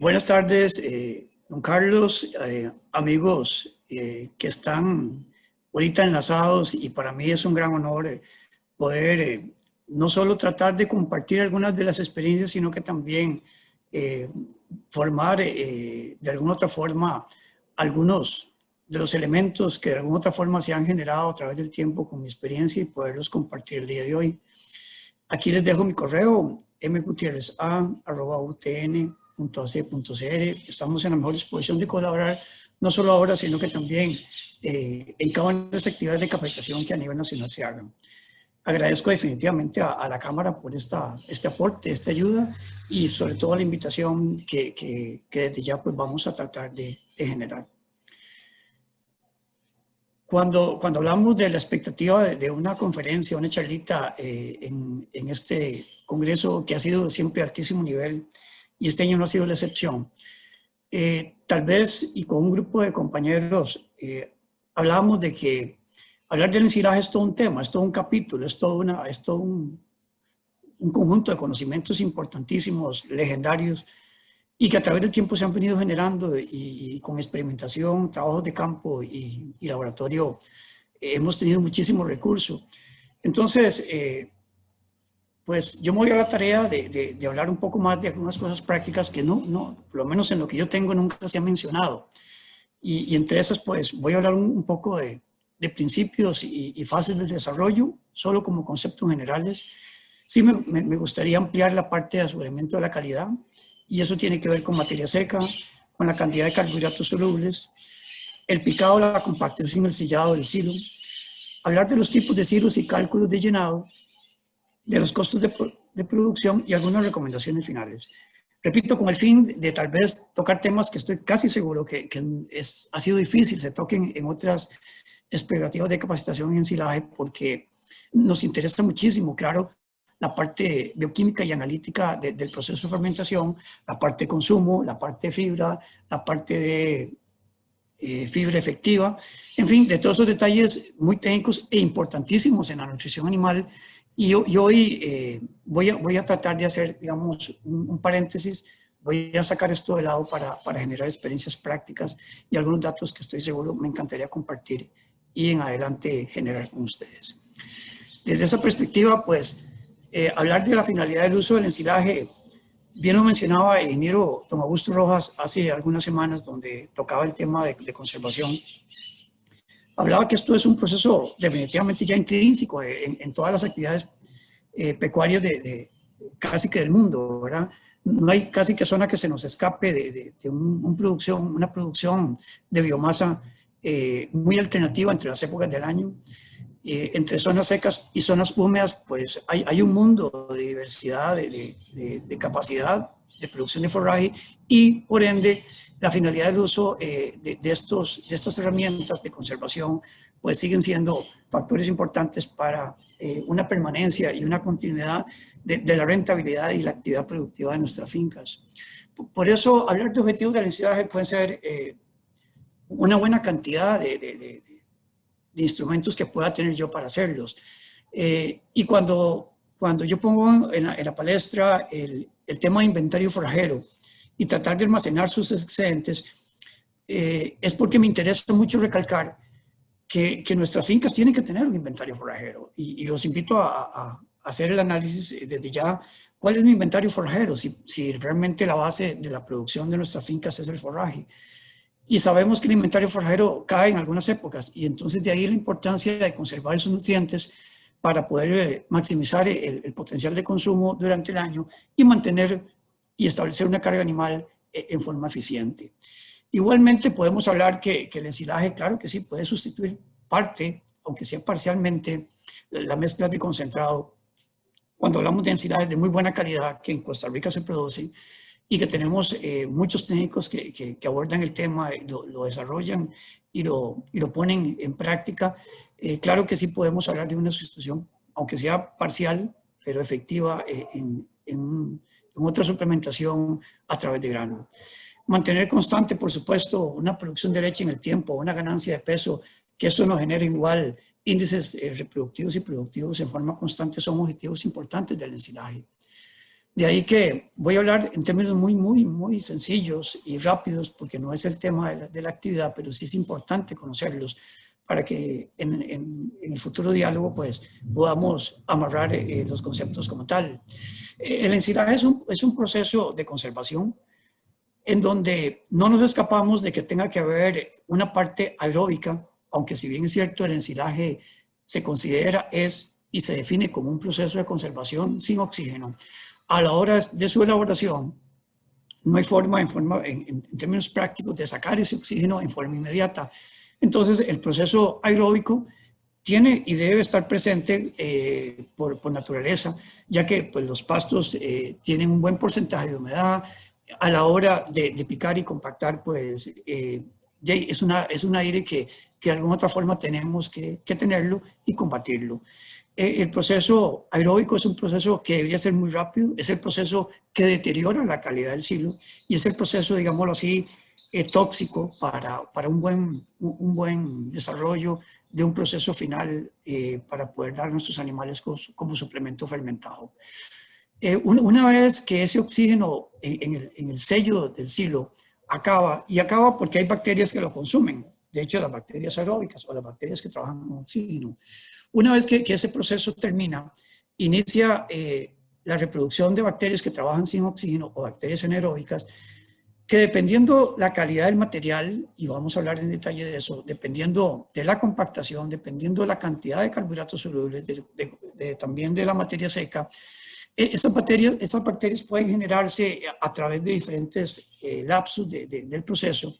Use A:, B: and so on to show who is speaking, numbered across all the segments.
A: Buenas tardes, don Carlos, amigos que están ahorita enlazados, y para mí es un gran honor poder no solo tratar de compartir algunas de las experiencias, sino que también eh, formar de alguna otra forma algunos de los elementos que de alguna otra forma se han generado a través del tiempo con mi experiencia y poderlos compartir el día de hoy. Aquí les dejo mi correo, mgutierrez@utn.ac.cr. Estamos en la mejor disposición de colaborar, no solo ahora, sino que también en cada una de las actividades de capacitación que a nivel nacional se hagan. Agradezco definitivamente a la Cámara por este aporte, esta ayuda y sobre todo la invitación que desde ya pues vamos a tratar de generar. Cuando hablamos de la expectativa de una conferencia, una charlita en este congreso que ha sido siempre de altísimo nivel, y este año no ha sido la excepción, tal vez y con un grupo de compañeros hablábamos de que hablar del ensilaje es todo un tema, es todo un capítulo, es todo un conjunto de conocimientos importantísimos, legendarios, y que a través del tiempo se han venido generando y con experimentación, trabajos de campo y laboratorio hemos tenido muchísimos recursos. Entonces, pues yo me voy a la tarea de hablar un poco más de algunas cosas prácticas que por lo menos en lo que yo tengo nunca se ha mencionado. Y entre esas, pues voy a hablar un poco de principios y fases del desarrollo, solo como conceptos generales. Sí me gustaría ampliar la parte de aseguramiento de la calidad, y eso tiene que ver con materia seca, con la cantidad de carbohidratos solubles, el picado, la compactación, el sellado del silo, hablar de los tipos de silos y cálculos de llenado, de los costos de producción y algunas recomendaciones finales. Repito, con el fin de tal vez tocar temas que estoy casi seguro que ha sido difícil se toquen en otras expectativas de capacitación en ensilaje, porque nos interesa muchísimo, claro, la parte bioquímica y analítica del proceso de fermentación, la parte de consumo, la parte de fibra, la parte de fibra efectiva, en fin, de todos esos detalles muy técnicos e importantísimos en la nutrición animal. Y hoy voy a tratar de hacer, digamos, un paréntesis. Voy a sacar esto de lado para generar experiencias prácticas y algunos datos que estoy seguro me encantaría compartir y en adelante generar con ustedes. Desde esa perspectiva, pues, hablar de la finalidad del uso del ensilaje, bien lo mencionaba el ingeniero don Augusto Rojas hace algunas semanas, donde tocaba el tema de conservación. Hablaba que esto es un proceso definitivamente ya intrínseco en todas las actividades pecuarias casi que del mundo, ¿verdad? No hay casi que zona que se nos escape de una producción de biomasa muy alternativa entre las épocas del año. Entre zonas secas y zonas húmedas, pues hay un mundo de diversidad, de capacidad de producción de forraje, y por ende la finalidad del uso de estas herramientas de conservación pues siguen siendo factores importantes para una permanencia y una continuidad de la rentabilidad y la actividad productiva de nuestras fincas. Por eso hablar de objetivos del ensilaje puede ser una buena cantidad de instrumentos que pueda tener yo para hacerlos. Y cuando yo pongo en la palestra el tema de inventario forrajero y tratar de almacenar sus excedentes, es porque me interesa mucho recalcar que nuestras fincas tienen que tener un inventario forrajero. Y los invito a hacer el análisis desde ya. ¿Cuál es mi inventario forrajero? Si realmente la base de la producción de nuestras fincas es el forraje. Y sabemos que el inventario forrajero cae en algunas épocas, y entonces de ahí la importancia de conservar esos nutrientes para poder maximizar el potencial de consumo durante el año y mantener y establecer una carga animal en forma eficiente. Igualmente podemos hablar que el ensilaje, claro que sí, puede sustituir parte, aunque sea parcialmente, la mezcla de concentrado. Cuando hablamos de ensilajes de muy buena calidad que en Costa Rica se producen, y que tenemos muchos técnicos que abordan el tema, lo desarrollan y lo ponen en práctica, claro que sí podemos hablar de una sustitución, aunque sea parcial, pero efectiva en otra suplementación a través de grano. Mantener constante, por supuesto, una producción de leche en el tiempo, una ganancia de peso, que eso nos genere igual índices reproductivos y productivos en forma constante, son objetivos importantes del ensilaje. De ahí que voy a hablar en términos muy sencillos y rápidos, porque no es el tema de la actividad, pero sí es importante conocerlos para que en el futuro diálogo pues, podamos amarrar los conceptos como tal. El ensilaje es un proceso de conservación en donde no nos escapamos de que tenga que haber una parte aeróbica, aunque si bien es cierto el ensilaje se considera y se define como un proceso de conservación sin oxígeno. A la hora de su elaboración, no hay forma, en términos prácticos, de sacar ese oxígeno en forma inmediata. Entonces, el proceso aeróbico tiene y debe estar presente por naturaleza, ya que pues, los pastos tienen un buen porcentaje de humedad. A la hora de picar y compactar, pues es un aire que de alguna otra forma tenemos que tenerlo y combatirlo. El proceso aeróbico es un proceso que debería ser muy rápido, es el proceso que deteriora la calidad del silo y es el proceso, digámoslo así, tóxico para un buen desarrollo de un proceso final para poder dar a nuestros animales como suplemento fermentado. Una vez que ese oxígeno en el sello del silo acaba porque hay bacterias que lo consumen, de hecho las bacterias aeróbicas o las bacterias que trabajan con oxígeno. Una vez que ese proceso termina, inicia la reproducción de bacterias que trabajan sin oxígeno o bacterias anaeróbicas, que dependiendo la calidad del material, y vamos a hablar en detalle de eso, dependiendo de la compactación, dependiendo de la cantidad de carbohidratos solubles, también de la materia seca, esas bacterias pueden generarse a través de diferentes lapsos del proceso.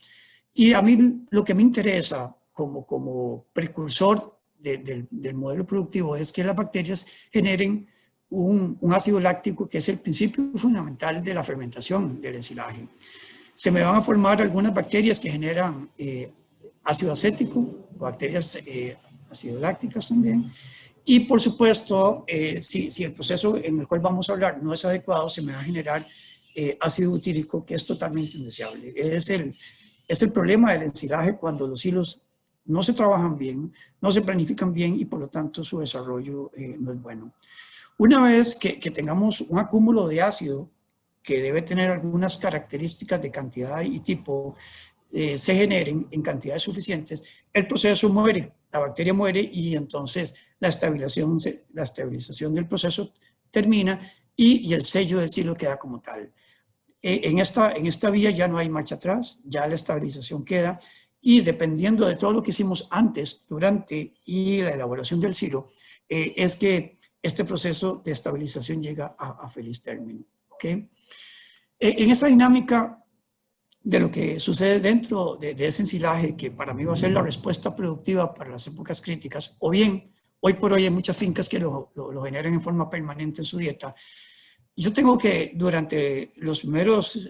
A: Y a mí lo que me interesa como precursor del modelo productivo es que las bacterias generen un ácido láctico que es el principio fundamental de la fermentación del ensilaje. Se me van a formar algunas bacterias que generan ácido acético, bacterias ácido lácticas también. Y por supuesto, si el proceso en el cual vamos a hablar no es adecuado, se me va a generar ácido butírico, que es totalmente indeseable. Es el problema del ensilaje cuando los hilos no se trabajan bien, no se planifican bien y por lo tanto su desarrollo no es bueno. Una vez que tengamos un acúmulo de ácido que debe tener algunas características de cantidad y tipo, se generen en cantidades suficientes, el proceso muere, la bacteria muere y entonces la estabilización del proceso termina y el sello del silo queda como tal. En esta vía ya no hay marcha atrás, ya la estabilización queda y dependiendo de todo lo que hicimos antes, durante y la elaboración del silo, es que este proceso de estabilización llega a feliz término. ¿Okay? En esta dinámica de lo que sucede dentro de ese ensilaje, que para mí va a ser la respuesta productiva para las épocas críticas, o bien, hoy por hoy hay muchas fincas que lo generan en forma permanente en su dieta. Yo tengo que durante los primeros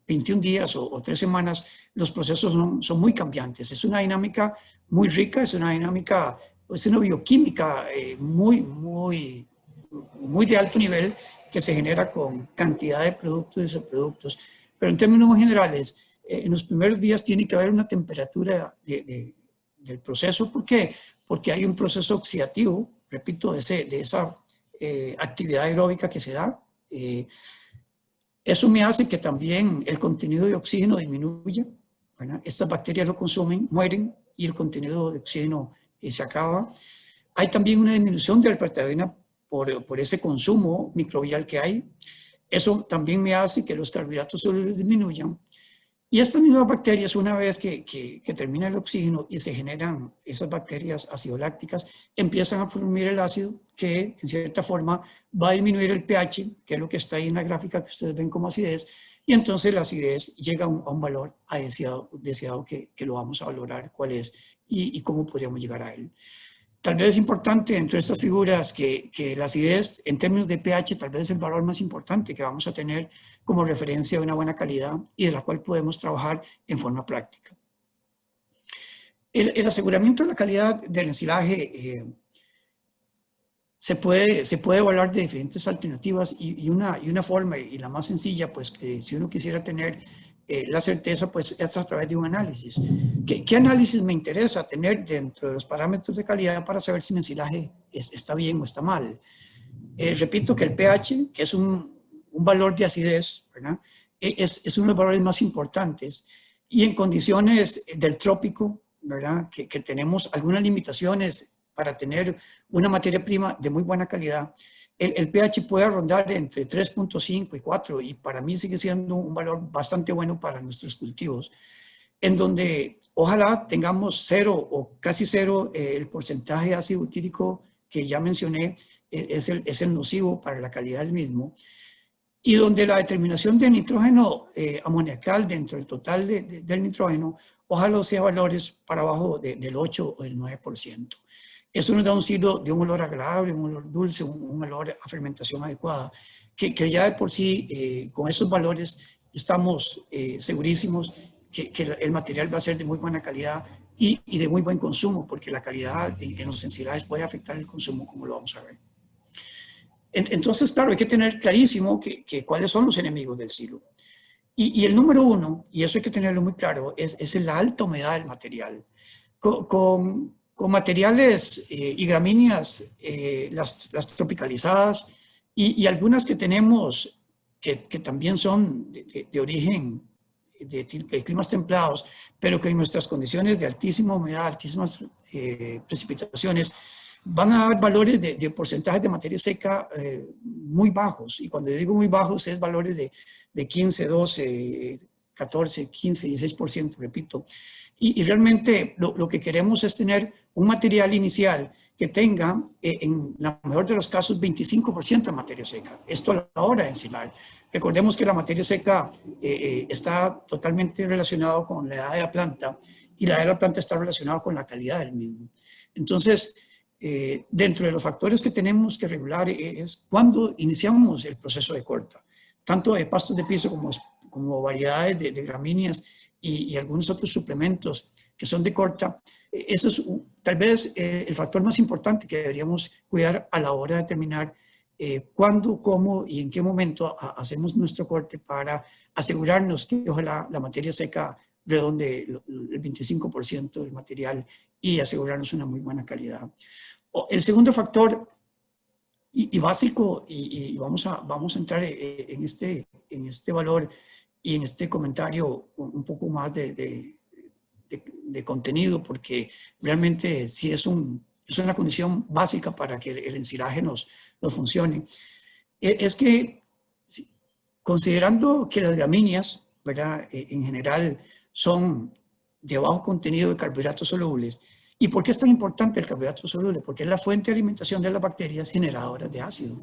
A: 21 días o 3 semanas, los procesos son muy cambiantes. Es una dinámica muy rica, es una dinámica, es una bioquímica muy de alto nivel que se genera con cantidad de productos y subproductos. Pero en términos muy generales, en los primeros días tiene que haber una temperatura del proceso. ¿Por qué? Porque hay un proceso oxidativo, repito, de esa actividad aeróbica que se da. Eso me hace que también el contenido de oxígeno disminuya. ¿Verdad? Estas bacterias lo consumen, mueren y el contenido de oxígeno se acaba. Hay también una disminución de la proteína por ese consumo microbial que hay. Eso también me hace que los carbohidratos solubles disminuyan. Y estas mismas bacterias, una vez que termina el oxígeno y se generan esas bacterias acidolácticas, empiezan a formar el ácido que, en cierta forma, va a disminuir el pH, que es lo que está ahí en la gráfica que ustedes ven como acidez, y entonces la acidez llega a un valor deseado que lo vamos a valorar cuál es y cómo podríamos llegar a él. Tal vez es importante dentro de estas figuras que la acidez en términos de pH tal vez es el valor más importante que vamos a tener como referencia de una buena calidad y de la cual podemos trabajar en forma práctica. El aseguramiento de la calidad del ensilaje se puede evaluar de diferentes alternativas y una forma, y la más sencilla, pues que si uno quisiera tener la certeza, pues es a través de un análisis. ¿Qué análisis me interesa tener dentro de los parámetros de calidad para saber si mi ensilaje está bien o está mal? Repito que el pH, que es un un valor de acidez, ¿verdad? Es uno de los valores más importantes. Y en condiciones del trópico, ¿verdad? Que tenemos algunas limitaciones para tener una materia prima de muy buena calidad, el pH puede rondar entre 3.5 y 4, y para mí sigue siendo un valor bastante bueno para nuestros cultivos, en donde ojalá tengamos cero o casi cero el porcentaje de ácido butírico que ya mencioné, es el nocivo para la calidad del mismo, y donde la determinación de nitrógeno amoniacal dentro del total del nitrógeno, ojalá sea valores para abajo del 8 o del 9%. Eso nos da un signo de un olor agradable, un olor dulce, un olor a fermentación adecuada, que ya de por sí, con esos valores, estamos segurísimos que el material va a ser de muy buena calidad y de muy buen consumo, porque la calidad en los ensilajes puede afectar el consumo, como lo vamos a ver. Entonces, claro, hay que tener clarísimo cuáles son los enemigos del silo. Y el número uno, y eso hay que tenerlo muy claro, es la alta humedad del material. Con materiales y gramíneas, las tropicalizadas y algunas que tenemos que también son de origen de climas templados, pero que en nuestras condiciones de altísima humedad, altísimas precipitaciones, van a dar valores de porcentajes de materia seca muy bajos. Y cuando digo muy bajos, es valores de 15, 12, 14, 15, 16%, repito. Y realmente lo que queremos es tener un material inicial que tenga, en la mejor de los casos, 25% de materia seca. Esto a la hora de ensilar. Recordemos que la materia seca está totalmente relacionada con la edad de la planta, y la edad de la planta está relacionada con la calidad del mismo. Entonces, dentro de los factores que tenemos que regular es cuando iniciamos el proceso de corta, tanto de pastos de piso como variedades de gramíneas y algunos otros suplementos que son de corta. Eso es tal vez el factor más importante que deberíamos cuidar a la hora de determinar cuándo, cómo y en qué momento hacemos nuestro corte, para asegurarnos que ojalá la materia seca redonde el 25% del material y asegurarnos una muy buena calidad. El segundo factor y básico, y vamos a entrar en este valor y en este comentario un poco más de contenido, porque realmente sí es una condición básica para que el ensilaje nos funcione. Es que, considerando que las gramíneas, ¿verdad?, en general son de bajo contenido de carbohidratos solubles. ¿Y por qué es tan importante el carbohidrato soluble? Porque es la fuente de alimentación de las bacterias generadoras de ácido.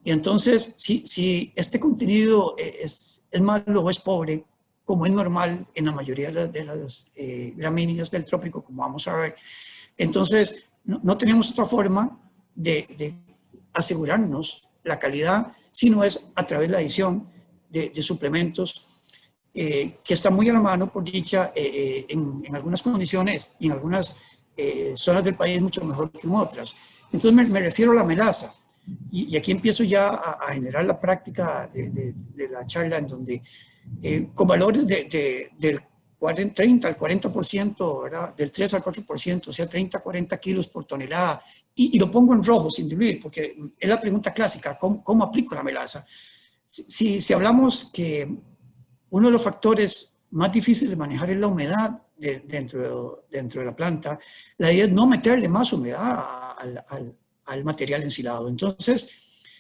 A: Y entonces, si este contenido es malo o es pobre, como es normal en la mayoría de las gramíneas del trópico, como vamos a ver, entonces no tenemos otra forma de asegurarnos la calidad, sino es a través de la adición de suplementos que están muy a la mano, por dicha, en algunas condiciones y en algunas zonas del país mucho mejor que en otras. Entonces me refiero a la melaza. Y aquí empiezo ya a generar la práctica de la charla, en donde con valores del 30 al 40%, ¿verdad?, del 3 al 4%, o sea, 30 a 40 kilos por tonelada, y lo pongo en rojo sin diluir, porque es la pregunta clásica: ¿cómo aplico la melaza? Si hablamos que uno de los factores más difíciles de manejar es la humedad dentro de la planta, la idea es no meterle más humedad al material ensilado. Entonces,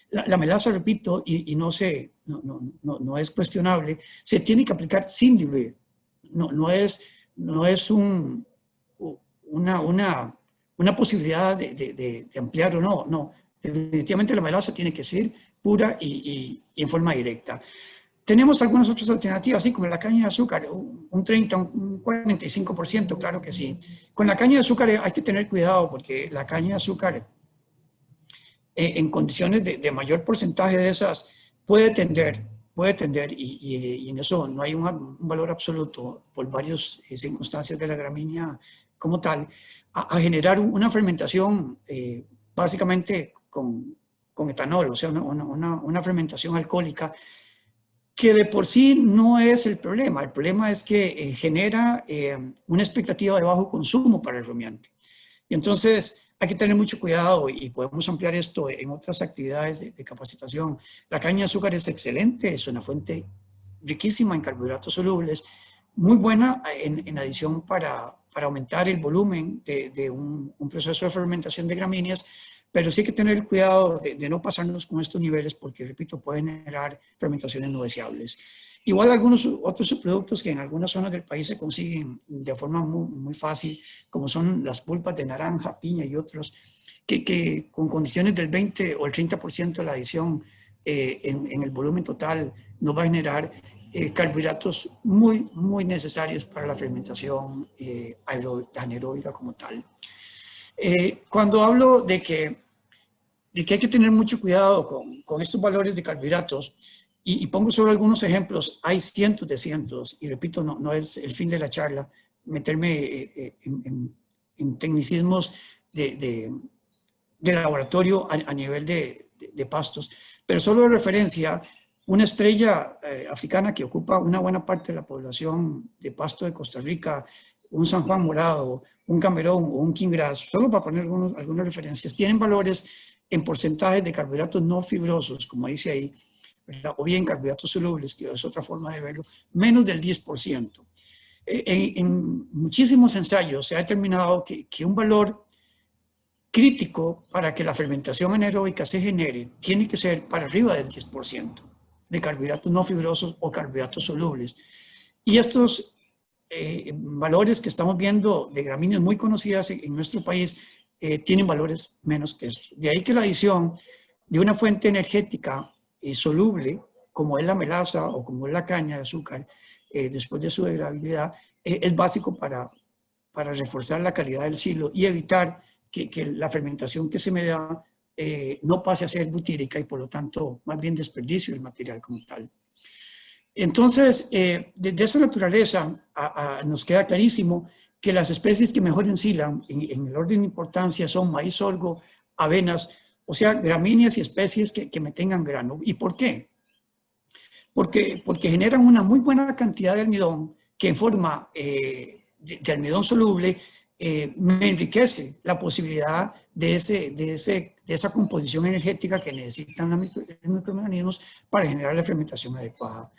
A: la melaza, repito, y no es cuestionable, se tiene que aplicar sin diluir. No es una posibilidad de ampliar o no. Definitivamente la melaza tiene que ser pura y en forma directa. Tenemos algunas otras alternativas, así como la caña de azúcar, un 30, un 45%, claro que sí. Con la caña de azúcar hay que tener cuidado, porque la caña de azúcar, en condiciones de mayor porcentaje de esas, puede tender, y en eso no hay un valor absoluto, por varias circunstancias de la gramínea como tal, a generar una fermentación básicamente con etanol, o sea, una fermentación alcohólica, que de por sí no es el problema. El problema es que genera una expectativa de bajo consumo para el rumiante. Y entonces, hay que tener mucho cuidado y podemos ampliar esto en otras actividades de capacitación. La caña de azúcar es excelente, es una fuente riquísima en carbohidratos solubles, muy buena en adición para aumentar el volumen de un proceso de fermentación de gramíneas, pero sí hay que tener cuidado de no pasarnos con estos niveles porque, repito, pueden generar fermentaciones no deseables. Igual algunos otros subproductos que en algunas zonas del país se consiguen de forma muy fácil, como son las pulpas de naranja, piña y otros, que con condiciones del 20 o el 30% de la adición en el volumen total nos va a generar carbohidratos muy necesarios para la fermentación anaeróbica como tal. Cuando hablo de que hay que tener mucho cuidado con estos valores de carbohidratos, y pongo solo algunos ejemplos, hay cientos, y repito, no es el fin de la charla, meterme en tecnicismos de laboratorio a nivel de pastos, pero solo de referencia, una estrella africana que ocupa una buena parte de la población de pasto de Costa Rica, un San Juan morado, un camerón o un quingras, solo para poner algunas referencias, tienen valores en porcentajes de carbohidratos no fibrosos, como dice ahí, ¿verdad? O bien carbohidratos solubles, que es otra forma de verlo, menos del 10%. En muchísimos ensayos se ha determinado que un valor crítico para que la fermentación anaeróbica se genere tiene que ser para arriba del 10% de carbohidratos no fibrosos o carbohidratos solubles. Y estos valores que estamos viendo de gramíneas muy conocidas en nuestro país tienen valores menos que esto. De ahí que la adición de una fuente energética soluble, como es la melaza o como es la caña de azúcar, después de su degradabilidad, es básico para reforzar la calidad del silo y evitar que la fermentación que se me da no pase a ser butírica y por lo tanto más bien desperdicio del material como tal. Entonces, de esa naturaleza nos queda clarísimo que las especies que mejor ensilan en el orden de importancia son maíz, sorgo, avenas, o sea, gramíneas y especies que me tengan grano. ¿Y por qué? Porque generan una muy buena cantidad de almidón que en forma de almidón soluble me enriquece la posibilidad de esa composición energética que necesitan los microorganismos para generar la fermentación adecuada.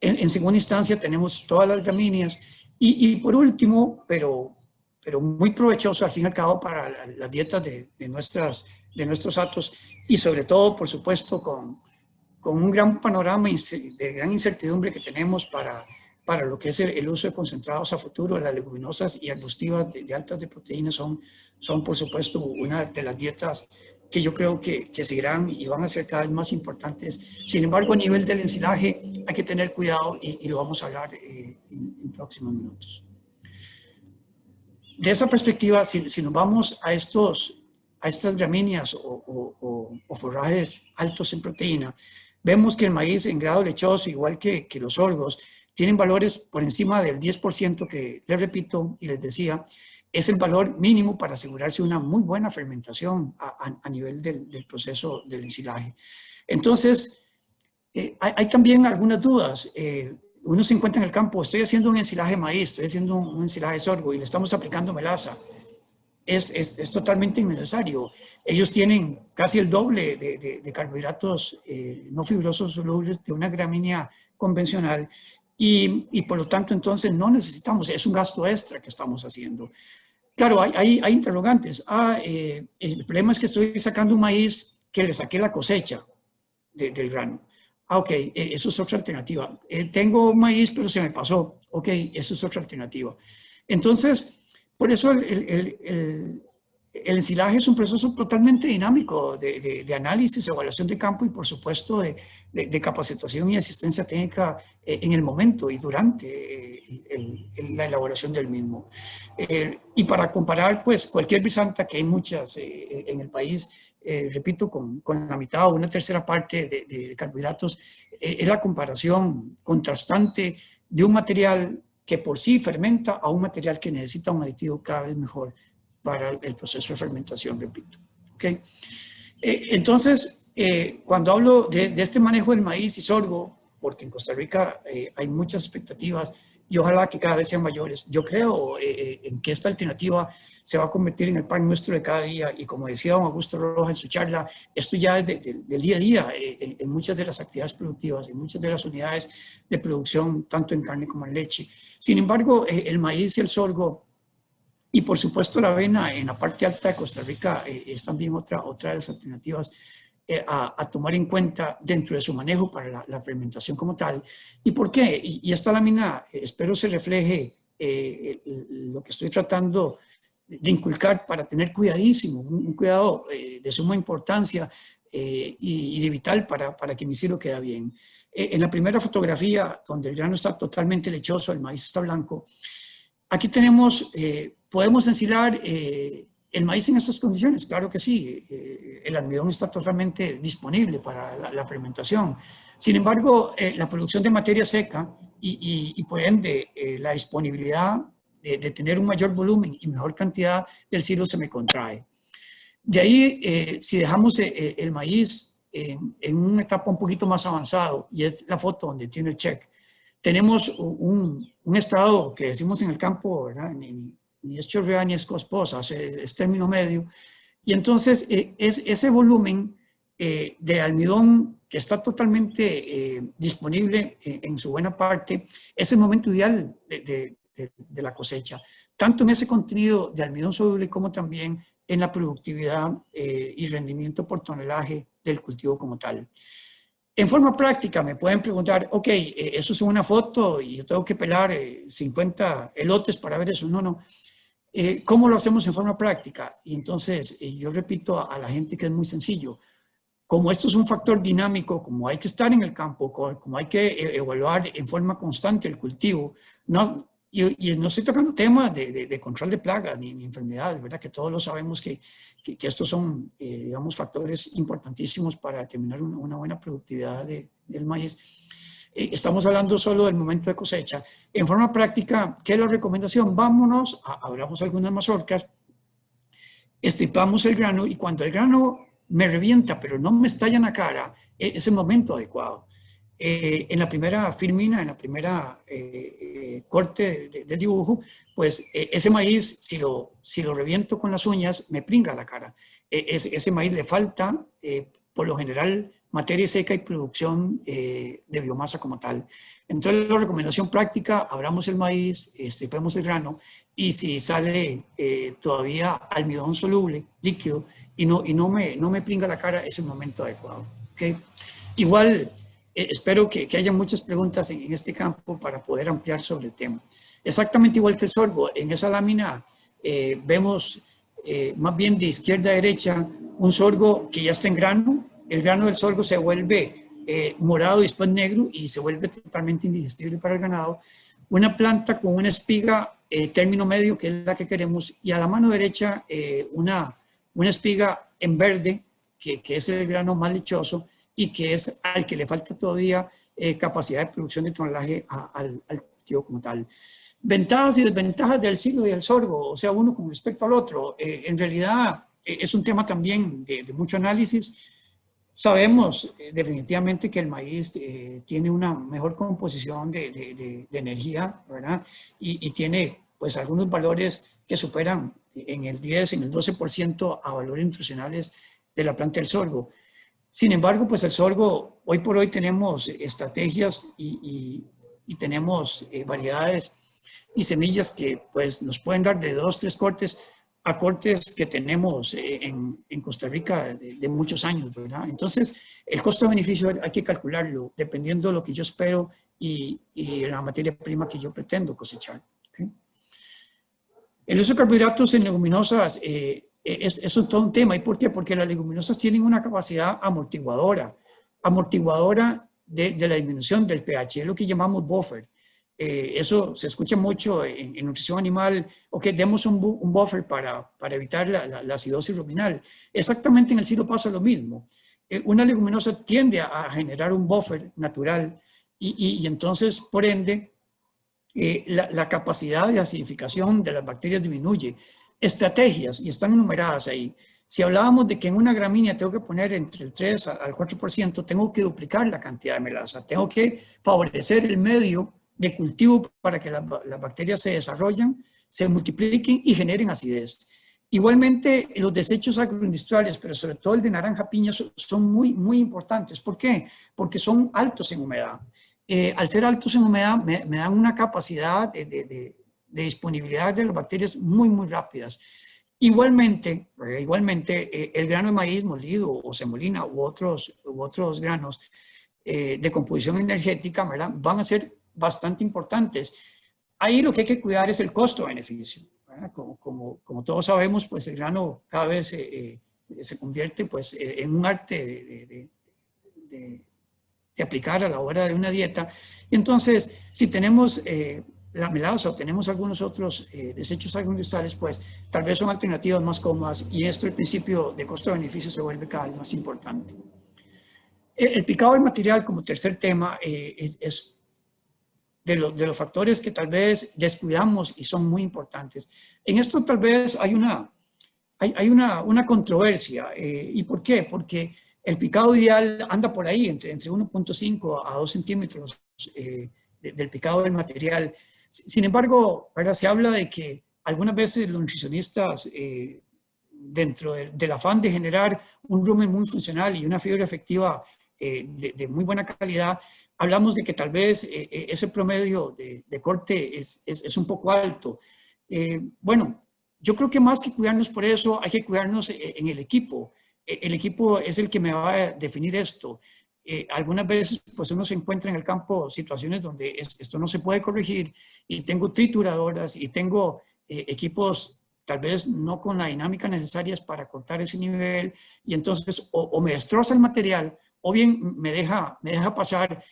A: En segunda instancia tenemos todas las gramíneas y por último, pero muy provechoso al fin y al cabo para las dietas de nuestros atos y sobre todo, por supuesto, con un gran panorama de gran incertidumbre que tenemos para lo que es el uso de concentrados a futuro, las leguminosas y arbustivas de altas de proteínas son, por supuesto, una de las dietas que yo creo que seguirán y van a ser cada vez más importantes. Sin embargo, a nivel del ensilaje hay que tener cuidado y lo vamos a hablar en próximos minutos. De esa perspectiva, si nos vamos a estas gramíneas o forrajes altos en proteína, vemos que el maíz en grado lechoso, igual que los sorgos, tienen valores por encima del 10% que les repito y les decía, es el valor mínimo para asegurarse una muy buena fermentación a nivel del proceso del ensilaje. Entonces, hay también algunas dudas. Uno se encuentra en el campo, estoy haciendo un ensilaje de maíz, estoy haciendo un ensilaje de sorgo y le estamos aplicando melaza. Es totalmente innecesario. Ellos tienen casi el doble de carbohidratos no fibrosos solubles de una gramínea convencional y por lo tanto entonces no necesitamos, es un gasto extra que estamos haciendo. Claro, hay interrogantes. El problema es que estoy sacando un maíz que le saqué la cosecha del grano. Ok, eso es otra alternativa. Tengo maíz pero se me pasó. Ok, eso es otra alternativa. Entonces, por eso el ensilaje es un proceso totalmente dinámico de análisis, evaluación de campo y por supuesto de capacitación y asistencia técnica en el momento y durante la elaboración del mismo. Y para comparar, pues cualquier brisanta, que hay muchas en el país, repito, con la mitad o una tercera parte de carbohidratos, es la comparación contrastante de un material que por sí fermenta a un material que necesita un aditivo cada vez mejor para el proceso de fermentación, repito. ¿Okay? Entonces, cuando hablo de este manejo del maíz y sorgo, porque en Costa Rica hay muchas expectativas y ojalá que cada vez sean mayores. Yo creo en que esta alternativa se va a convertir en el pan nuestro de cada día y como decía don Augusto Rojas en su charla, esto ya es del día a día en muchas de las actividades productivas, en muchas de las unidades de producción, tanto en carne como en leche. Sin embargo, el maíz y el sorgo y por supuesto la avena en la parte alta de Costa Rica es también otra de las alternativas a tomar en cuenta dentro de su manejo para la fermentación como tal. ¿Y por qué? Y esta lámina espero se refleje lo que estoy tratando de inculcar para tener cuidadísimo, un cuidado de suma importancia y de vital para que mi silo quede bien. En la primera fotografía, donde el grano está totalmente lechoso, el maíz está blanco, aquí tenemos, podemos ensilar el maíz en estas condiciones, claro que sí, el almidón está totalmente disponible para la fermentación. Sin embargo, la producción de materia seca y por ende la disponibilidad de tener un mayor volumen y mejor cantidad del silo se me contrae. De ahí, si dejamos el maíz en una etapa un poquito más avanzado, y es la foto donde tiene el check, tenemos un estado que decimos en el campo, ¿verdad? Ni es chorreada ni es cosposa, es término medio. Y entonces ese volumen de almidón que está totalmente disponible en su buena parte, es el momento ideal de la cosecha, tanto en ese contenido de almidón soluble como también en la productividad y rendimiento por tonelaje del cultivo como tal. En forma práctica me pueden preguntar, ok, eso es una foto y yo tengo que pelar 50 elotes para ver eso. No, no. ¿Cómo lo hacemos en forma práctica? Y entonces yo repito a la gente que es muy sencillo. Como esto es un factor dinámico, como hay que estar en el campo, como hay que evaluar en forma constante el cultivo, y no estoy tocando temas de control de plagas ni enfermedades, ¿verdad? Que todos lo sabemos que estos son, digamos, factores importantísimos para determinar una buena productividad del maíz. Estamos hablando solo del momento de cosecha. En forma práctica, ¿qué es la recomendación? Vámonos, abramos algunas mazorcas, estripamos el grano y cuando el grano me revienta, pero no me estalla en la cara, es el momento adecuado. En la primera filmina, en la primera corte del dibujo, pues ese maíz, si lo reviento con las uñas, me pringa la cara. Ese maíz le falta, por lo general, materia seca y producción de biomasa como tal. Entonces, la recomendación práctica, abramos el maíz, estripemos el grano, y si sale todavía almidón soluble, líquido, y no me pringa la cara, es el momento adecuado. ¿Okay? Igual, espero que haya muchas preguntas en este campo para poder ampliar sobre el tema. Exactamente igual que el sorgo, en esa lámina vemos más bien de izquierda a derecha un sorgo que ya está en grano. El grano del sorgo se vuelve morado y después negro y se vuelve totalmente indigestible para el ganado. Una planta con una espiga término medio, que es la que queremos, y a la mano derecha una espiga en verde, que es el grano más lechoso y que es al que le falta todavía capacidad de producción de tonelaje al cultivo como tal. Ventajas y desventajas del silo y del sorgo, o sea, uno con respecto al otro. En realidad es un tema también de mucho análisis. Sabemos definitivamente que el maíz tiene una mejor composición de energía, ¿verdad? Y tiene pues algunos valores que superan en el 10, en el 12% a valores nutricionales de la planta del sorgo. Sin embargo, pues el sorgo, hoy por hoy tenemos estrategias y tenemos variedades y semillas que pues nos pueden dar de 2, 3 cortes a cortes que tenemos en Costa Rica de muchos años, ¿verdad? Entonces, el costo-beneficio hay que calcularlo dependiendo de lo que yo espero y la materia prima que yo pretendo cosechar. ¿Okay? El uso de carbohidratos en leguminosas es todo un tema. ¿Y por qué? Porque las leguminosas tienen una capacidad amortiguadora de la disminución del pH, es lo que llamamos buffer. Eso se escucha mucho en nutrición animal, ok, demos un buffer para evitar la acidosis ruminal. Exactamente en el silo pasa lo mismo. Una leguminosa tiende a generar un buffer natural y entonces, por ende, la capacidad de acidificación de las bacterias disminuye. Estrategias, y están enumeradas ahí. Si hablábamos de que en una gramínea tengo que poner entre el 3 al 4%, tengo que duplicar la cantidad de melaza, tengo que favorecer el medio de cultivo para que las bacterias se desarrollen, se multipliquen y generen acidez. Igualmente, los desechos agroindustriales, pero sobre todo el de naranja piña, son muy, muy importantes. ¿Por qué? Porque son altos en humedad. Al ser altos en humedad, me dan una capacidad de disponibilidad de las bacterias muy, muy rápidas. Igualmente, el grano de maíz molido o semolina u otros granos de composición energética, ¿verdad?, van a ser bastante importantes. Ahí lo que hay que cuidar es el costo-beneficio. Como todos sabemos, pues el grano cada vez se convierte pues, en un arte de aplicar a la hora de una dieta. Entonces, si tenemos la melaza o tenemos algunos otros desechos agroindustriales, pues tal vez son alternativas más cómodas y esto, el principio de costo-beneficio, se vuelve cada vez más importante. El picado del material como tercer tema es de los factores que tal vez descuidamos y son muy importantes. En esto tal vez hay una controversia. ¿Y por qué? Porque el picado ideal anda por ahí, entre 1.5 a 2 centímetros del picado del material. Sin embargo, ¿verdad?, se habla de que algunas veces los nutricionistas, dentro del afán de generar un rumen muy funcional y una fibra efectiva de muy buena calidad, hablamos de que tal vez ese promedio de corte es un poco alto. Bueno, yo creo que más que cuidarnos por eso, hay que cuidarnos en el equipo. El equipo es el que me va a definir esto. Algunas veces pues uno se encuentra en el campo situaciones donde esto no se puede corregir y tengo trituradoras y tengo equipos tal vez no con la dinámica necesaria para cortar ese nivel, y entonces o me destroza el material o bien me deja pasar,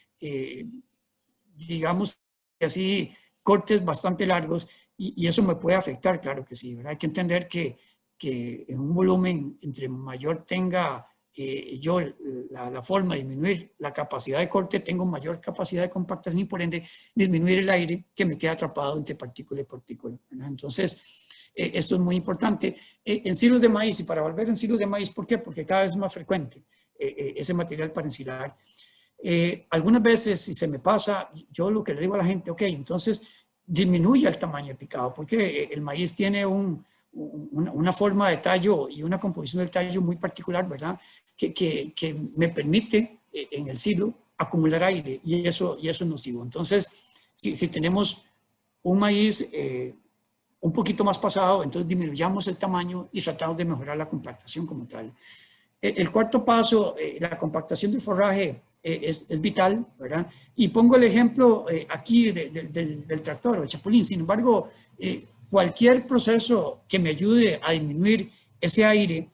A: digamos así, cortes bastante largos y eso me puede afectar, claro que sí, ¿verdad? Hay que entender que en un volumen, entre mayor tenga yo la forma de disminuir la capacidad de corte, tengo mayor capacidad de compactación y por ende disminuir el aire que me queda atrapado entre partícula y partícula, ¿verdad? Entonces, esto es muy importante. En silos de maíz, y para volver en silos de maíz, ¿por qué? Porque cada vez es más frecuente ese material para ensilar. Algunas veces, si se me pasa, yo lo que le digo a la gente, ok, entonces disminuye el tamaño de picado, porque el maíz tiene una forma de tallo y una composición del tallo muy particular, ¿verdad?, que me permite en el silo acumular aire y eso es nocivo. Entonces, si tenemos un maíz un poquito más pasado, entonces disminuyamos el tamaño y tratamos de mejorar la compactación como tal. El cuarto paso, la compactación del forraje es vital, ¿verdad? Y pongo el ejemplo aquí del tractor o el chapulín. Sin embargo, cualquier proceso que me ayude a disminuir ese aire,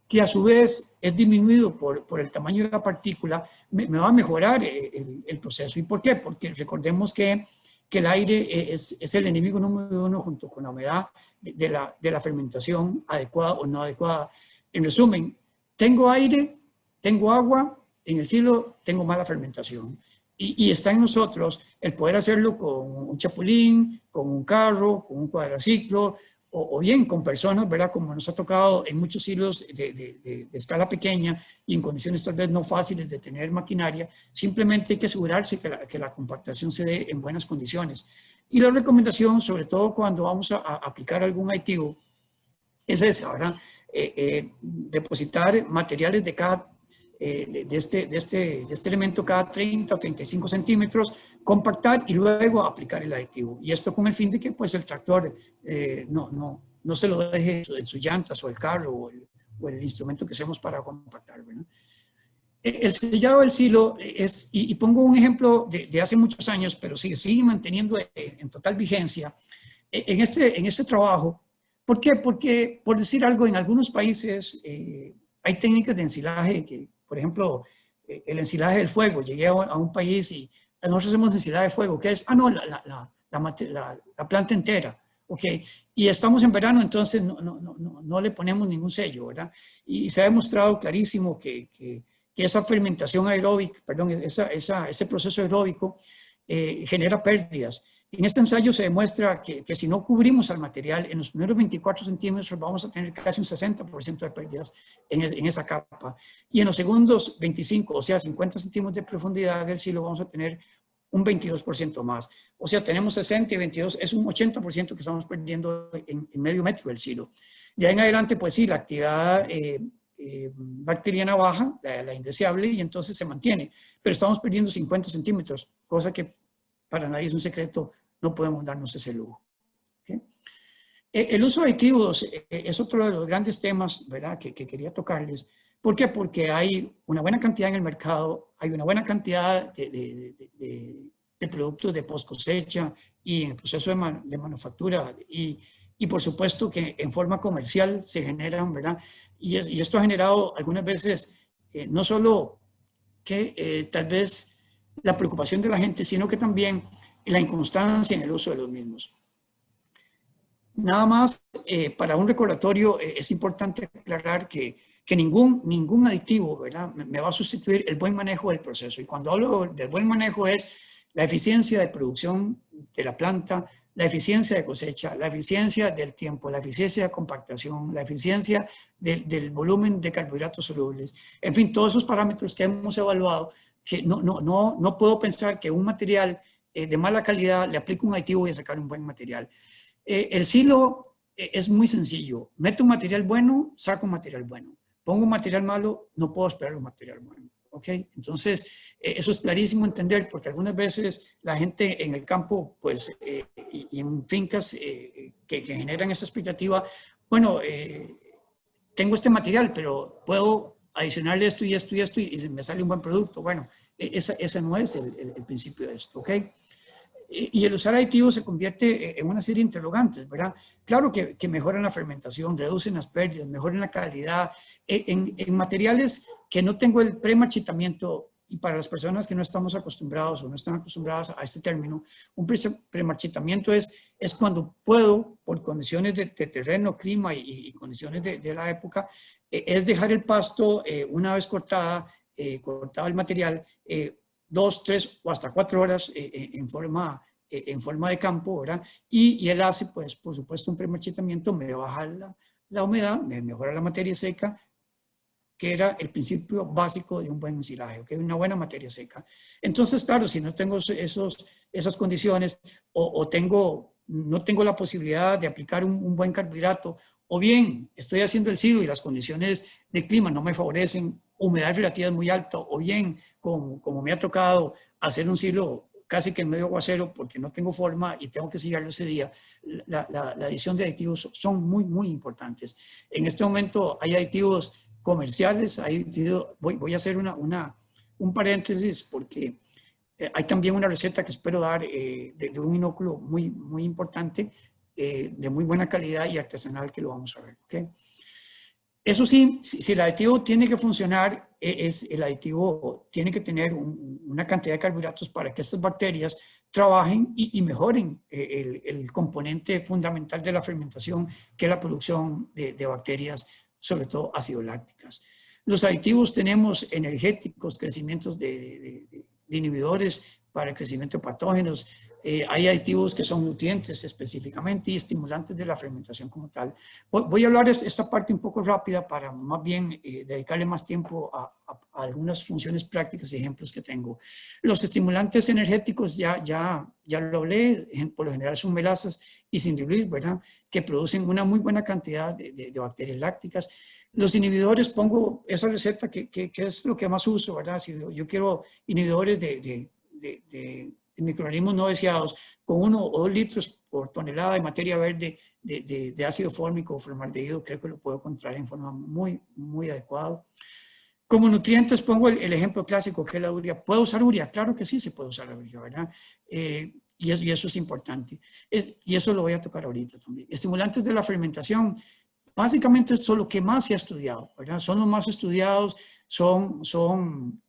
A: que a su vez es disminuido por el tamaño de la partícula, me va a mejorar el proceso. ¿Y por qué? Porque recordemos que el aire es el enemigo número uno junto con la humedad de la fermentación adecuada o no adecuada. En resumen, tengo aire, tengo agua, en el silo tengo mala fermentación. Y está en nosotros el poder hacerlo con un chapulín, con un carro, con un cuadraciclo, o bien con personas, ¿verdad?, como nos ha tocado en muchos silos de escala pequeña y en condiciones tal vez no fáciles de tener maquinaria. Simplemente hay que asegurarse que la compactación se dé en buenas condiciones. Y la recomendación, sobre todo cuando vamos a aplicar algún aditivo, es esa, ¿verdad? Depositar materiales de este elemento cada 30 o 35 centímetros, compactar y luego aplicar el aditivo. Y esto con el fin de que pues, el tractor no se lo deje en sus llantas o el carro o el instrumento que usemos para compactar, ¿verdad? El sellado del silo es, y pongo un ejemplo de hace muchos años, pero sigue manteniendo en total vigencia en este trabajo. ¿Por qué? Porque, por decir algo, en algunos países hay técnicas de ensilaje que, por ejemplo, el ensilaje del fuego. Llegué a un país y nosotros hacemos ensilaje de fuego, que es, la planta entera, ¿ok? Y estamos en verano, entonces no le ponemos ningún sello, ¿verdad? Y se ha demostrado clarísimo que esa fermentación aeróbica, perdón, ese proceso aeróbico genera pérdidas. En este ensayo se demuestra que si no cubrimos al material, en los primeros 24 centímetros vamos a tener casi un 60% de pérdidas en esa capa. Y en los segundos 25, o sea, 50 centímetros de profundidad del silo, vamos a tener un 22% más. O sea, tenemos 60 y 22, es un 80% que estamos perdiendo en medio metro del silo. Ya en adelante, pues sí, la actividad bacteriana baja, la indeseable, y entonces se mantiene. Pero estamos perdiendo 50 centímetros, cosa que para nadie es un secreto, no podemos darnos ese lujo. ¿Okay? El uso de aditivos es otro de los grandes temas, ¿verdad?, que quería tocarles. ¿Por qué? Porque hay una buena cantidad en el mercado, hay una buena cantidad de productos de post cosecha y en el proceso de manufactura y por supuesto que en forma comercial se generan, ¿verdad? Y esto ha generado algunas veces no solo que tal vez la preocupación de la gente, sino que también la inconstancia en el uso de los mismos. Nada más, para un recordatorio, es importante aclarar que ningún aditivo, ¿verdad?, me va a sustituir el buen manejo del proceso. Y cuando hablo del buen manejo es la eficiencia de producción de la planta, la eficiencia de cosecha, la eficiencia del tiempo, la eficiencia de compactación, la eficiencia del volumen de carbohidratos solubles. En fin, todos esos parámetros que hemos evaluado, que no puedo pensar que un material de mala calidad le aplique un aditivo y a sacar un buen material. El silo es muy sencillo. Meto un material bueno, saco un material bueno. Pongo un material malo, no puedo esperar un material bueno. ¿Ok? Entonces, eso es clarísimo entender porque algunas veces la gente en el campo, pues, y en fincas que generan esa expectativa, bueno, tengo este material, pero puedo adicionarle esto y esto y esto y me sale un buen producto. Bueno, ese no es el principio de esto. ¿Ok? Y el usar aditivos se convierte en una serie de interrogantes, ¿verdad? Claro que mejoran la fermentación, reducen las pérdidas, mejoran la calidad. En materiales que no tengo el premarchitamiento, y para las personas que no estamos acostumbrados o no están acostumbradas a este término, un premarchitamiento es cuando puedo, por condiciones de terreno, clima y condiciones de la época, es dejar el pasto una vez cortado el material, 2, 3 o hasta 4 horas en forma de campo, ¿verdad? Y él hace, pues, por supuesto, un premarchitamiento, me baja la humedad, me mejora la materia seca, que era el principio básico de un buen ensilaje, ¿okay? Una buena materia seca. Entonces, claro, si no tengo esas condiciones o no tengo la posibilidad de aplicar un buen carbohidrato, o bien estoy haciendo el silo y las condiciones de clima no me favorecen, humedad relativa es muy alta, o bien, como me ha tocado hacer un silo casi que en medio aguacero porque no tengo forma y tengo que sillarlo ese día, la adición de aditivos son muy, muy importantes. En este momento hay aditivos comerciales, voy a hacer un paréntesis porque hay también una receta que espero dar de un inóculo muy, muy importante, de muy buena calidad y artesanal que lo vamos a ver. ¿Okay? Eso sí, si el aditivo tiene que funcionar, el aditivo tiene que tener una cantidad de carbohidratos para que estas bacterias trabajen y mejoren el componente fundamental de la fermentación, que es la producción de bacterias, sobre todo ácido lácticas. Los aditivos tenemos energéticos, crecimientos de inhibidores para el crecimiento de patógenos. Hay aditivos que son nutrientes específicamente y estimulantes de la fermentación como tal. Voy a hablar de esta parte un poco rápida para más bien dedicarle más tiempo a algunas funciones prácticas y ejemplos que tengo. Los estimulantes energéticos ya lo hablé, por lo general son melasas y sin diluir, ¿verdad?, que producen una muy buena cantidad de bacterias lácticas. Los inhibidores, pongo esa receta que es lo que más uso, ¿verdad? Si yo quiero inhibidores de microorganismos no deseados, con 1 o 2 litros por tonelada de materia verde de ácido fórmico o formaldehído, creo que lo puedo encontrar en forma muy, muy adecuada. Como nutrientes pongo el ejemplo clásico que es la urea. ¿Puedo usar urea? Claro que sí se puede usar la urea, ¿verdad? Y eso es importante. Y eso lo voy a tocar ahorita también. Estimulantes de la fermentación. Básicamente son lo que más se ha estudiado, ¿verdad? Son los más estudiados, son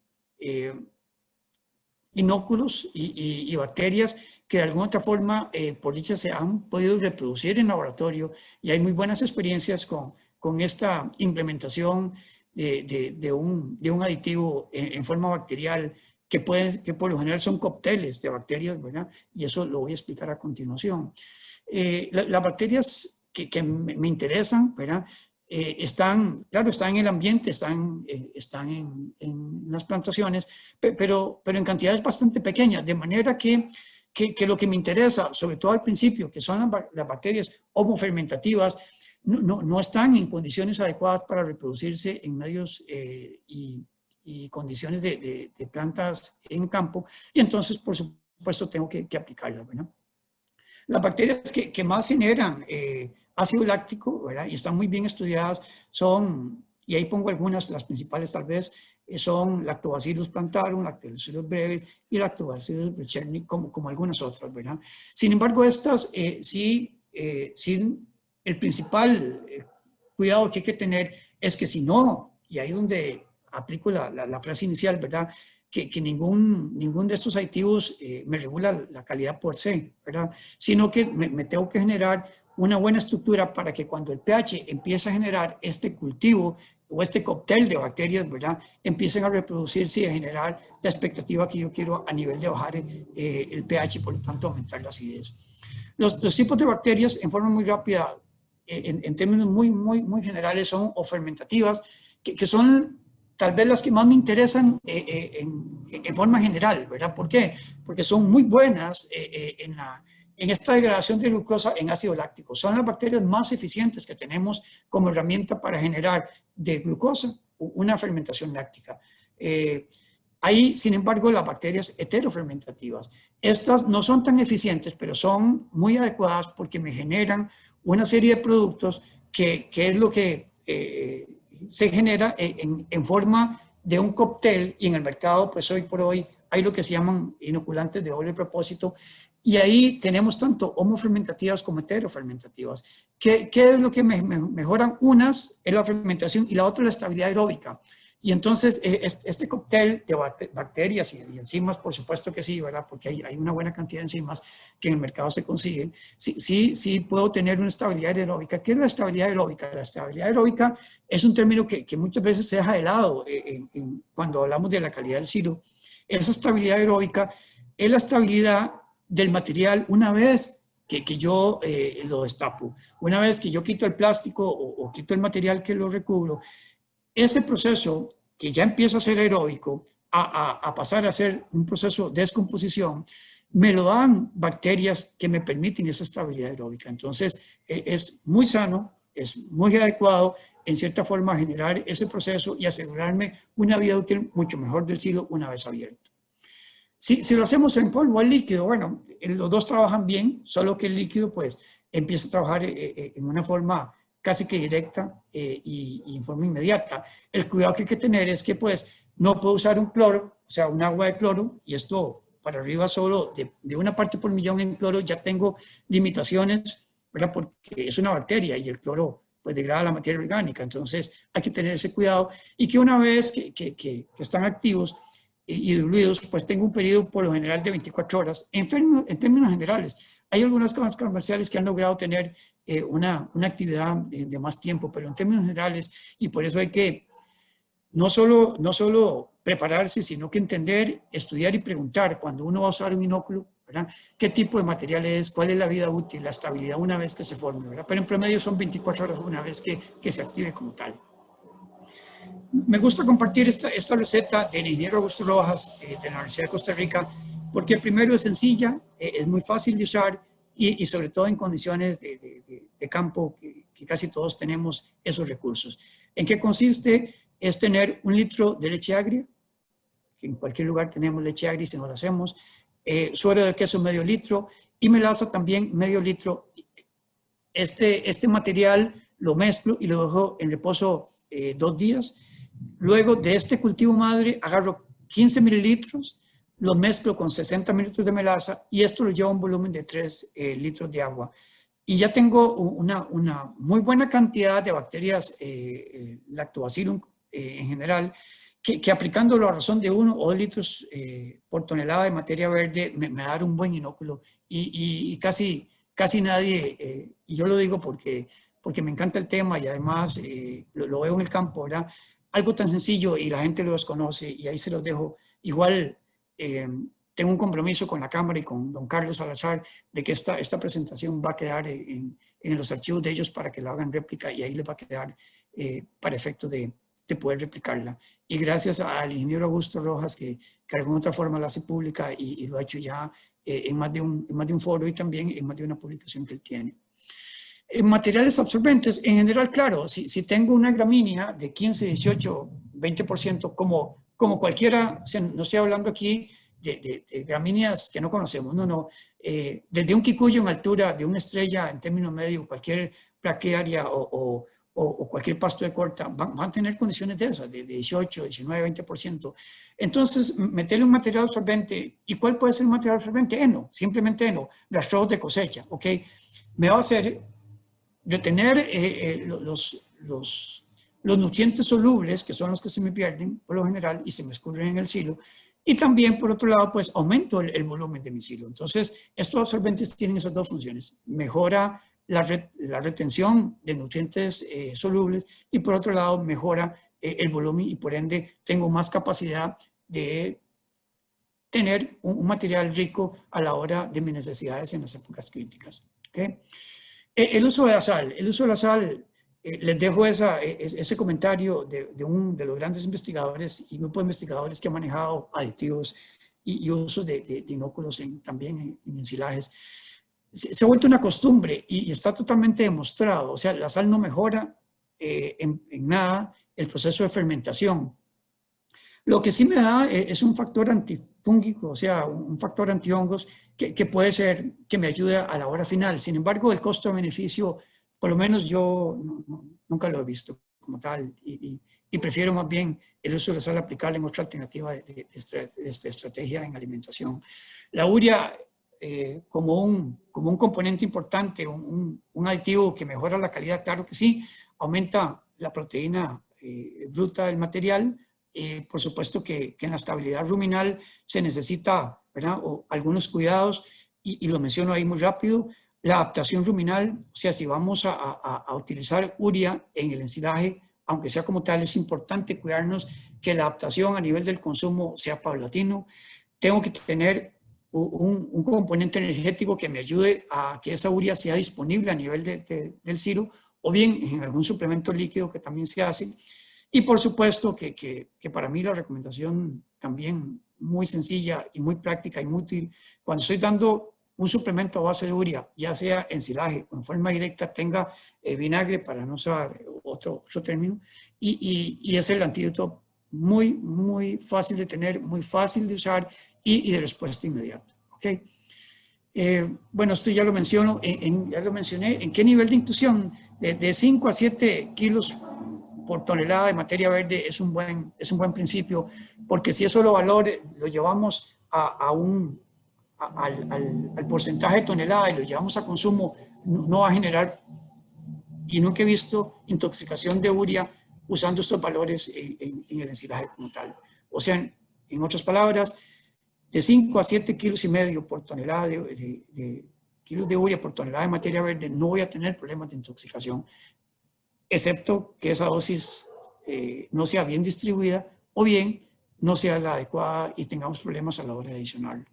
A: inóculos y bacterias que de alguna otra forma, por dicha, se han podido reproducir en laboratorio y hay muy buenas experiencias con esta implementación de un aditivo en forma bacterial que por lo general son cócteles de bacterias, ¿verdad? Y eso lo voy a explicar a continuación. Las bacterias que me interesan, ¿verdad?, están, claro, están en el ambiente, están en las plantaciones, pero en cantidades bastante pequeñas, de manera que lo que me interesa, sobre todo al principio, que son las bacterias homofermentativas, no están en condiciones adecuadas para reproducirse en medios y condiciones de plantas en campo, y entonces, por supuesto, tengo que aplicarlas, ¿verdad? Las bacterias que más generan ácido láctico, ¿verdad? Y están muy bien estudiadas, son, y ahí pongo algunas, las principales tal vez, son Lactobacillus plantarum, Lactobacillus brevis y Lactobacillus burgdorferi, como algunas otras, ¿verdad? Sin embargo, estas sí, el principal cuidado que hay que tener es que si no, y ahí es donde aplico la frase inicial, ¿verdad? Que ningún de estos aditivos me regula la calidad por se, ¿verdad? Sino que me tengo que generar una buena estructura para que cuando el pH empiece a generar este cultivo o este cóctel de bacterias, ¿verdad? Empiecen a reproducirse y a generar la expectativa que yo quiero a nivel de bajar el pH y por lo tanto aumentar la acidez. Los tipos de bacterias en forma muy rápida, en términos muy generales, son o fermentativas, que son tal vez las que más me interesan en forma general, ¿verdad? ¿Por qué? Porque son muy buenas en esta degradación de glucosa en ácido láctico. Son las bacterias más eficientes que tenemos como herramienta para generar de glucosa una fermentación láctica. Hay, sin embargo, las bacterias heterofermentativas. Estas no son tan eficientes, pero son muy adecuadas porque me generan una serie de productos que es lo que se genera en forma de un cóctel, y en el mercado, pues hoy por hoy, hay lo que se llaman inoculantes de doble propósito, y ahí tenemos tanto homofermentativas como heterofermentativas. ¿Qué es lo que mejoran? Unas es la fermentación y la otra es la estabilidad aeróbica. Y entonces, este cóctel de bacterias y enzimas, por supuesto que sí, ¿verdad? Porque hay una buena cantidad de enzimas que en el mercado se consiguen. Sí puedo tener una estabilidad aeróbica. ¿Qué es la estabilidad aeróbica? La estabilidad aeróbica es un término que muchas veces se deja de lado cuando hablamos de la calidad del silo. Esa estabilidad aeróbica es la estabilidad del material una vez que yo lo destapo. Una vez que yo quito el plástico o quito el material que lo recubro, ese proceso que ya empieza a ser aeróbico a pasar a ser un proceso de descomposición, me lo dan bacterias que me permiten esa estabilidad aeróbica. Entonces, es muy sano, es muy adecuado, en cierta forma, generar ese proceso y asegurarme una vida útil mucho mejor del silo una vez abierto. Si lo hacemos en polvo o en líquido, bueno, los dos trabajan bien, solo que el líquido, pues, empieza a trabajar en una forma casi que directa y en forma inmediata. El cuidado que hay que tener es que, pues, no puedo usar un cloro, o sea, un agua de cloro, y esto para arriba solo de una parte por millón en cloro ya tengo limitaciones, ¿verdad? Porque es una bacteria y el cloro, pues, degrada la materia orgánica. Entonces, hay que tener ese cuidado y que una vez que están activos y diluidos, pues tengo un periodo por lo general de 24 horas. En términos generales, hay algunas cadenas comerciales que han logrado tener una actividad de más tiempo, pero en términos generales, y por eso hay que no solo prepararse, sino que entender, estudiar y preguntar cuando uno va a usar un inóculo, ¿verdad? ¿Qué tipo de material es? ¿Cuál es la vida útil? La estabilidad una vez que se forme, ¿verdad? Pero en promedio son 24 horas una vez que se active como tal. Me gusta compartir esta receta del ingeniero Augusto Rojas de la Universidad de Costa Rica, porque primero es sencilla, es muy fácil de usar y sobre todo en condiciones de campo que casi todos tenemos esos recursos. ¿En qué consiste? Es tener 1 litro de leche agria, que en cualquier lugar tenemos leche agria y si nos la hacemos, suero de queso medio litro y melaza también medio litro. Este material lo mezclo y lo dejo en reposo 2 días. Luego de este cultivo madre agarro 15 mililitros, los mezclo con 60 mililitros de melaza y esto lo llevo a un volumen de 3 litros de agua. Y ya tengo una muy buena cantidad de bacterias Lactobacillum en general, que aplicándolo a razón de 1 o 2 litros por tonelada de materia verde me da un buen inóculo y casi nadie, y yo lo digo porque me encanta el tema y además lo veo en el campo, ¿verdad? Algo tan sencillo y la gente lo desconoce y ahí se los dejo. Igual tengo un compromiso con la Cámara y con don Carlos Salazar de que esta presentación va a quedar en los archivos de ellos para que lo hagan réplica y ahí les va a quedar para efecto de poder replicarla. Y gracias al ingeniero Augusto Rojas que de alguna otra forma la hace pública y lo ha hecho ya en más de un foro y también en más de una publicación que él tiene. En materiales absorbentes, en general, claro, si tengo una gramínea de 15, 18, 20%, como cualquiera, no estoy hablando aquí de gramíneas que no conocemos, no, desde un quicuyo en altura de una estrella en término medio, cualquier braquiaria o cualquier pasto de corta, van a tener condiciones de esas, de 18, 19, 20%. Entonces, meterle un material absorbente, ¿y cuál puede ser un material absorbente? Heno, simplemente heno, rastreos de cosecha, ¿ok? Me va a hacer retener los nutrientes solubles, que son los que se me pierden por lo general y se me escurren en el silo, y también, por otro lado, pues aumento el volumen de mi silo. Entonces, estos absorbentes tienen esas dos funciones. Mejora la retención de nutrientes solubles y, por otro lado, mejora el volumen y, por ende, tengo más capacidad de tener un material rico a la hora de mis necesidades en las épocas críticas. ¿Okay? El uso de la sal, les dejo ese comentario de los grandes investigadores y grupo de investigadores que han manejado aditivos y uso de inóculos también en ensilajes. Se ha vuelto una costumbre y está totalmente demostrado. O sea, la sal no mejora en nada el proceso de fermentación. Lo que sí me da es un factor antifúngico, o sea, un factor antihongos que puede ser que me ayude a la hora final. Sin embargo, el costo-beneficio, por lo menos yo nunca lo he visto como tal y prefiero más bien el uso de la sal aplicable en otra alternativa de estrategia en alimentación. La urea como un componente importante, un aditivo que mejora la calidad, claro que sí, aumenta la proteína bruta del material. Por supuesto que en la estabilidad ruminal se necesita, ¿verdad?, algunos cuidados y lo menciono ahí muy rápido. La adaptación ruminal, o sea, si vamos a utilizar urea en el ensilaje, aunque sea como tal, es importante cuidarnos que la adaptación a nivel del consumo sea paulatino. Tengo que tener un componente energético que me ayude a que esa urea sea disponible a nivel del silo o bien en algún suplemento líquido que también se hace. Y por supuesto que para mí la recomendación también muy sencilla y muy práctica y muy útil, cuando estoy dando un suplemento a base de urea, ya sea ensilaje o en forma directa, tenga vinagre, para no usar otro término, y es el antídoto muy, muy fácil de tener, muy fácil de usar y de respuesta inmediata. ¿Okay? Bueno, esto ya lo menciono, ya lo mencioné, ¿en qué nivel de inclusión? De 5 a 7 kilos por tonelada de materia verde es un buen principio, porque si eso lo llevamos al porcentaje de tonelada y lo llevamos a consumo, no va a generar, y nunca he visto intoxicación de urea usando estos valores en el ensilaje como tal. O sea, en otras palabras, de 5 a 7 kilos y medio por tonelada de kilos de urea por tonelada de materia verde, no voy a tener problemas de intoxicación, excepto que esa dosis no sea bien distribuida o bien no sea la adecuada y tengamos problemas a la hora de adicionarlo.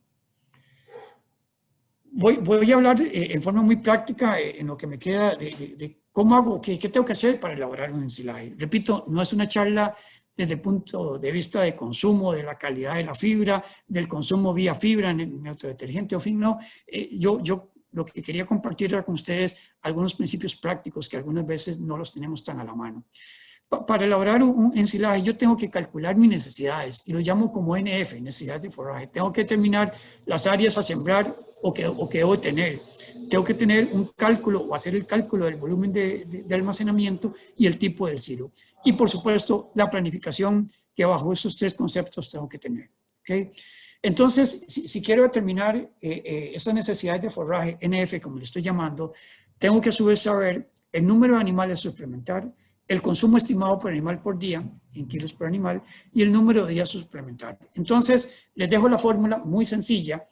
A: Voy a hablar en forma muy práctica en lo que me queda de cómo hago, qué tengo que hacer para elaborar un ensilaje. Repito, no es una charla desde el punto de vista de consumo, de la calidad de la fibra, del consumo vía fibra, neutrodetergente o fin, no. Yo lo que quería compartir era con ustedes algunos principios prácticos que algunas veces no los tenemos tan a la mano. Para elaborar un ensilaje yo tengo que calcular mis necesidades y lo llamo como NF, necesidad de forraje. Tengo que determinar las áreas a sembrar o que debo tener. Tengo que tener un cálculo o hacer el cálculo del volumen de almacenamiento y el tipo del silo. Y por supuesto la planificación que bajo esos tres conceptos tengo que tener. ¿Okay? Entonces, si quiero determinar esas necesidades de forraje, NF como le estoy llamando, tengo que a su vez saber el número de animales a suplementar, el consumo estimado por animal por día, en kilos por animal, y el número de días a suplementar. Entonces, les dejo la fórmula muy sencilla.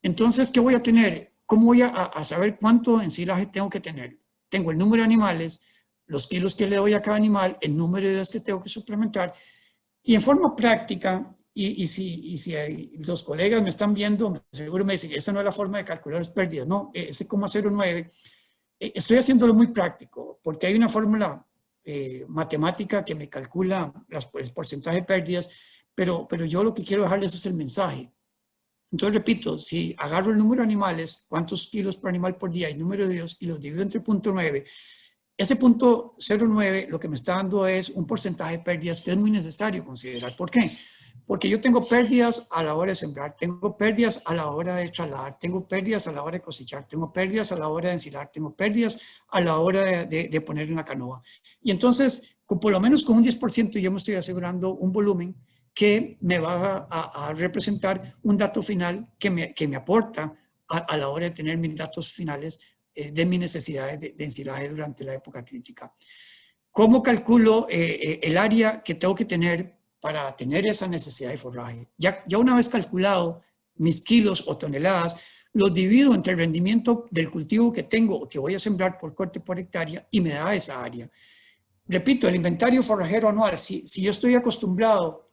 A: Entonces, ¿qué voy a tener? ¿Cómo voy a saber cuánto ensilaje tengo que tener? Tengo el número de animales, los kilos que le doy a cada animal, el número de días que tengo que suplementar, y en forma práctica, si los colegas me están viendo, seguro me dicen, esa no es la forma de calcular las pérdidas. No, ese 0,09, estoy haciéndolo muy práctico, porque hay una fórmula matemática que me calcula el porcentaje de pérdidas, pero yo lo que quiero dejarles es el mensaje. Entonces, repito, si agarro el número de animales, cuántos kilos por animal por día y número de ellos, y los divido entre 0,9, ese 0,09 lo que me está dando es un porcentaje de pérdidas que es muy necesario considerar. ¿Por qué? Porque yo tengo pérdidas a la hora de sembrar, tengo pérdidas a la hora de trasladar, tengo pérdidas a la hora de cosechar, tengo pérdidas a la hora de ensilar, tengo pérdidas a la hora de poner una canoa. Y entonces, por lo menos con un 10% yo me estoy asegurando un volumen que me va a representar un dato final que me aporta a la hora de tener mis datos finales de mis necesidades de ensilaje durante la época crítica. ¿Cómo calculo el área que tengo que tener para tener esa necesidad de forraje? Ya una vez calculado mis kilos o toneladas, los divido entre el rendimiento del cultivo que tengo o que voy a sembrar por corte por hectárea y me da esa área. Repito, el inventario forrajero anual, si yo estoy acostumbrado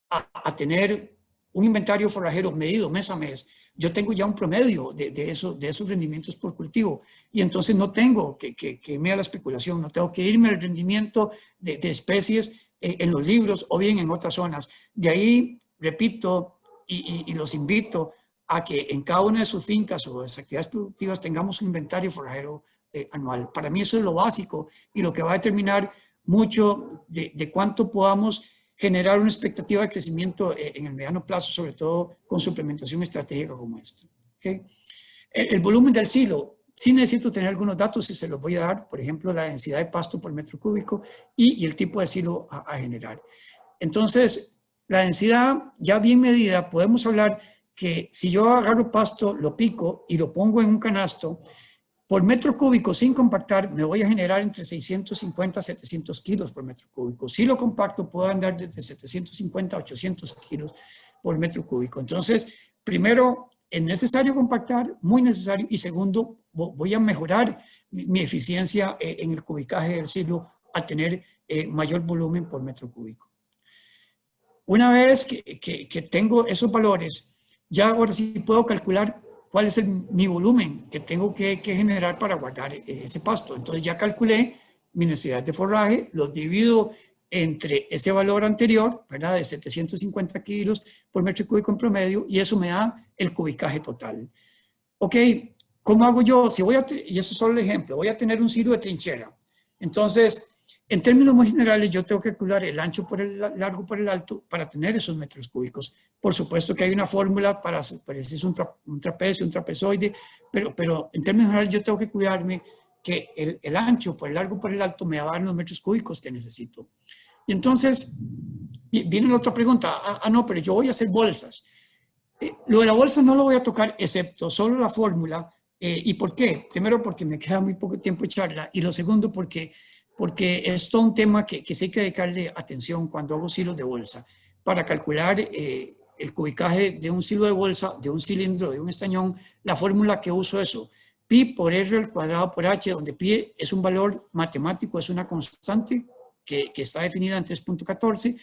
A: a tener un inventario forrajero medido mes a mes, yo tengo ya un promedio de esos rendimientos por cultivo y entonces no tengo que irme a la especulación, no tengo que irme al rendimiento de especies en los libros o bien en otras zonas. De ahí, repito, y los invito a que en cada una de sus fincas o de sus actividades productivas tengamos un inventario forrajero anual. Para mí eso es lo básico y lo que va a determinar mucho de cuánto podamos generar una expectativa de crecimiento en el mediano plazo, sobre todo con suplementación estratégica como esta. ¿Okay? El volumen del silo, sí necesito tener algunos datos y se los voy a dar, por ejemplo, la densidad de pasto por metro cúbico y el tipo de silo a generar. Entonces, la densidad ya bien medida, podemos hablar que si yo agarro pasto, lo pico y lo pongo en un canasto, por metro cúbico sin compactar me voy a generar entre 650 a 700 kilos por metro cúbico. Si lo compacto puedo andar desde 750 a 800 kilos por metro cúbico. Entonces, primero, es necesario compactar, muy necesario, y segundo, voy a mejorar mi eficiencia en el cubicaje del silo a tener mayor volumen por metro cúbico. Una vez que tengo esos valores, ya ahora sí puedo calcular cuál es mi volumen que tengo que generar para guardar ese pasto. Entonces ya calculé mi necesidad de forraje, los divido entre ese valor anterior, ¿verdad? De 750 kilos por metro cúbico en promedio, y eso me da el cubicaje total. Ok, ¿cómo hago yo? Si y eso es solo el ejemplo, voy a tener un silo de trinchera. Entonces, en términos muy generales, yo tengo que calcular el ancho por el largo por el alto para tener esos metros cúbicos. Por supuesto que hay una fórmula para si es un trapecio, un trapezoide, pero en términos generales yo tengo que cuidarme que el ancho por el largo por el alto me va a dar los metros cúbicos que necesito. Y entonces viene la otra pregunta, no, pero yo voy a hacer bolsas. Lo de la bolsa no lo voy a tocar excepto solo la fórmula. ¿Y por qué? Primero porque me queda muy poco tiempo de charla y lo segundo porque es todo un tema que sí hay que dedicarle atención cuando hago silos de bolsa. Para calcular el cubicaje de un silo de bolsa, de un cilindro, de un estañón, la fórmula que uso es eso, pi por r al cuadrado por h, donde pi es un valor matemático, es una constante que está definida en 3.14,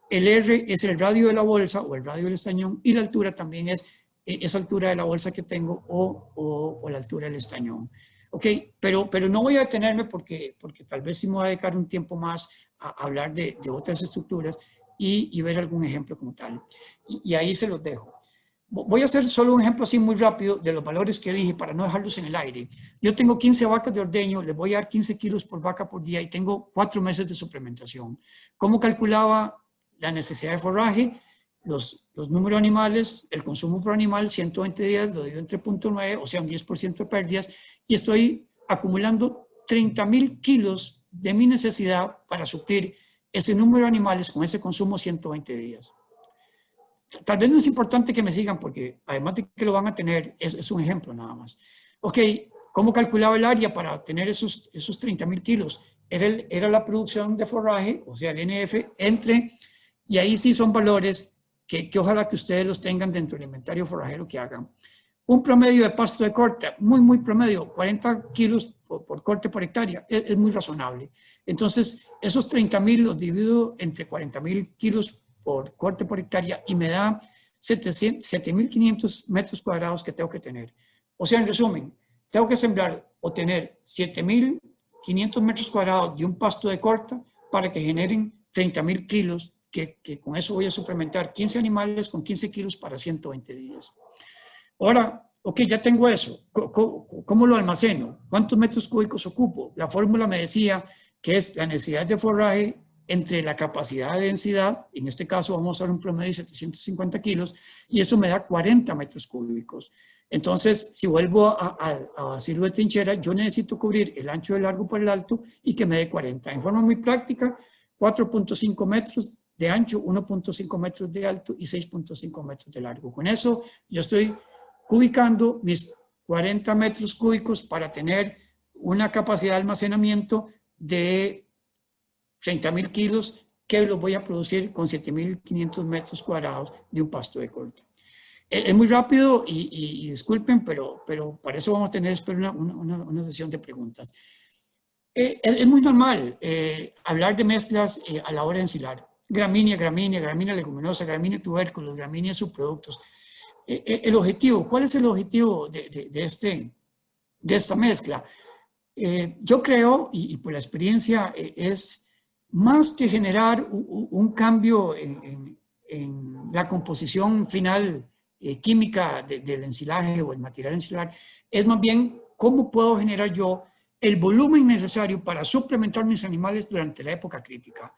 A: el r es el radio de la bolsa o el radio del estañón y la altura también es esa altura de la bolsa que tengo o la altura del estañón. Ok, pero no voy a detenerme porque tal vez sí me voy a dedicar un tiempo más a hablar de otras estructuras y ver algún ejemplo como tal. Y ahí se los dejo. Voy a hacer solo un ejemplo así muy rápido de los valores que dije para no dejarlos en el aire. Yo tengo 15 vacas de ordeño, les voy a dar 15 kilos por vaca por día y tengo 4 meses de suplementación. ¿Cómo calculaba la necesidad de forraje? Los números de animales, el consumo por animal, 120 días, lo divido entre 0.9, o sea, un 10% de pérdidas, y estoy acumulando 30,000 kilos de mi necesidad para suplir ese número de animales con ese consumo 120 días. Tal vez no es importante que me sigan porque además de que lo van a tener, es un ejemplo nada más. Ok, ¿cómo calculaba el área para tener esos 30,000 kilos? Era la producción de forraje, o sea, el NF, y ahí sí son valores que ojalá que ustedes los tengan dentro del inventario forrajero que hagan. Un promedio de pasto de corte, muy promedio, 40 kilos por corte por hectárea, es muy razonable. Entonces, esos 30,000 los divido entre 40,000 kilos por corte por hectárea y me da 7.500 metros cuadrados que tengo que tener. O sea, en resumen, tengo que sembrar o tener 7.500 metros cuadrados de un pasto de corta para que generen 30.000 kilos, que con eso voy a suplementar 15 animales con 15 kilos para 120 días. Ahora, ok, ya tengo eso. ¿Cómo lo almaceno? ¿Cuántos metros cúbicos ocupo? La fórmula me decía que es la necesidad de forraje entre la capacidad de densidad, en este caso vamos a usar un promedio de 750 kilos, y eso me da 40 metros cúbicos. Entonces, si vuelvo a asilo de trinchera, yo necesito cubrir el ancho de largo por el alto y que me dé 40. En forma muy práctica, 4.5 metros de ancho, 1.5 metros de alto y 6.5 metros de largo. Con eso, yo estoy cubicando mis 40 metros cúbicos para tener una capacidad de almacenamiento de 30.000 kilos que los voy a producir con 7.500 metros cuadrados de un pasto de corta. Es muy rápido y disculpen, pero para eso vamos a tener, espero, una sesión de preguntas. Es muy normal hablar de mezclas a la hora de ensilar. Gramínea leguminosa, gramínea tubérculos, gramínea subproductos. El objetivo, ¿cuál es el objetivo de esta mezcla? Yo creo, y por la experiencia, es más que generar un cambio en la composición final química del ensilaje o el material ensilar, es más bien cómo puedo generar yo el volumen necesario para suplementar mis animales durante la época crítica.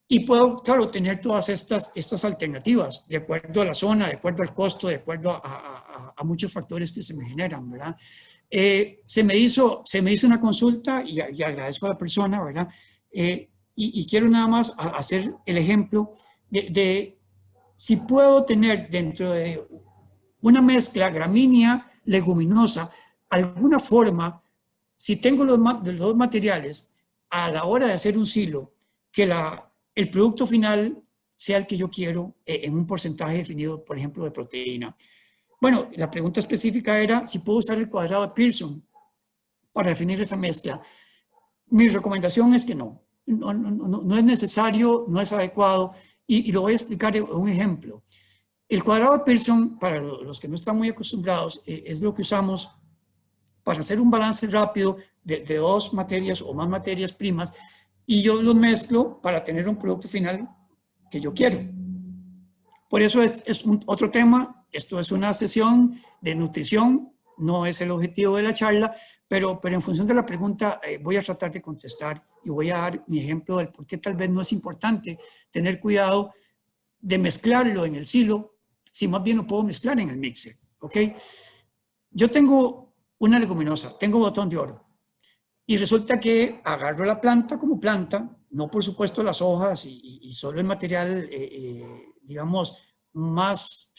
A: Y puedo, claro, tener todas estas alternativas de acuerdo a la zona, de acuerdo al costo, de acuerdo a muchos factores que se me generan, ¿verdad? Se me hizo una consulta y agradezco a la persona, ¿verdad? Y quiero nada más hacer el ejemplo de si puedo tener dentro de una mezcla gramínea leguminosa alguna forma, si tengo los dos materiales a la hora de hacer un silo, que el producto final sea el que yo quiero en un porcentaje definido, por ejemplo, de proteína. Bueno, la pregunta específica era si puedo usar el cuadrado de Pearson para definir esa mezcla. Mi recomendación es que no es necesario, no es adecuado, y lo voy a explicar en un ejemplo. El cuadrado de Pearson, para los que no están muy acostumbrados, es lo que usamos para hacer un balance rápido de dos materias o más materias primas, y yo los mezclo para tener un producto final que yo quiero. Por eso es otro tema. Esto es una sesión de nutrición, no es el objetivo de la charla, pero en función de la pregunta voy a tratar de contestar y voy a dar mi ejemplo del por qué tal vez no es importante tener cuidado de mezclarlo en el silo, si más bien lo puedo mezclar en el mixer, ¿ok? Yo tengo una leguminosa, tengo botón de oro, y resulta que agarro la planta como planta, no por supuesto las hojas y solo el material, digamos, más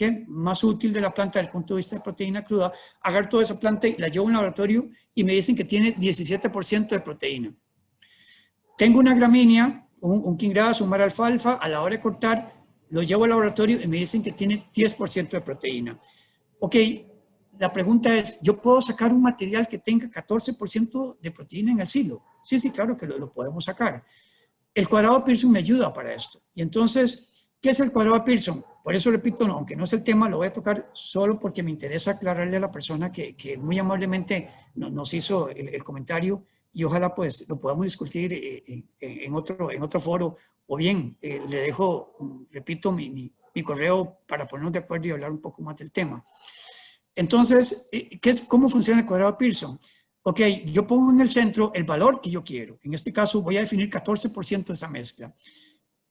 A: útil de la planta desde el punto de vista de proteína cruda, agarro toda esa planta y la llevo a un laboratorio y me dicen que tiene 17% de proteína. Tengo una gramínea, un quingras, un mar alfalfa, a la hora de cortar, lo llevo al laboratorio y me dicen que tiene 10% de proteína. Ok, la pregunta es, ¿yo puedo sacar un material que tenga 14% de proteína en el silo? Sí, claro que lo podemos sacar. El cuadrado de Pearson me ayuda para esto. Y entonces, ¿qué es el cuadrado de Pearson? Por eso repito, aunque no es el tema, lo voy a tocar solo porque me interesa aclararle a la persona que muy amablemente nos hizo el comentario, y ojalá pues lo podamos discutir en otro foro, o bien le dejo, repito, mi correo para ponernos de acuerdo y hablar un poco más del tema. Entonces, ¿cómo funciona el cuadrado de Pearson? Ok, yo pongo en el centro el valor que yo quiero. En este caso voy a definir 14% de esa mezcla.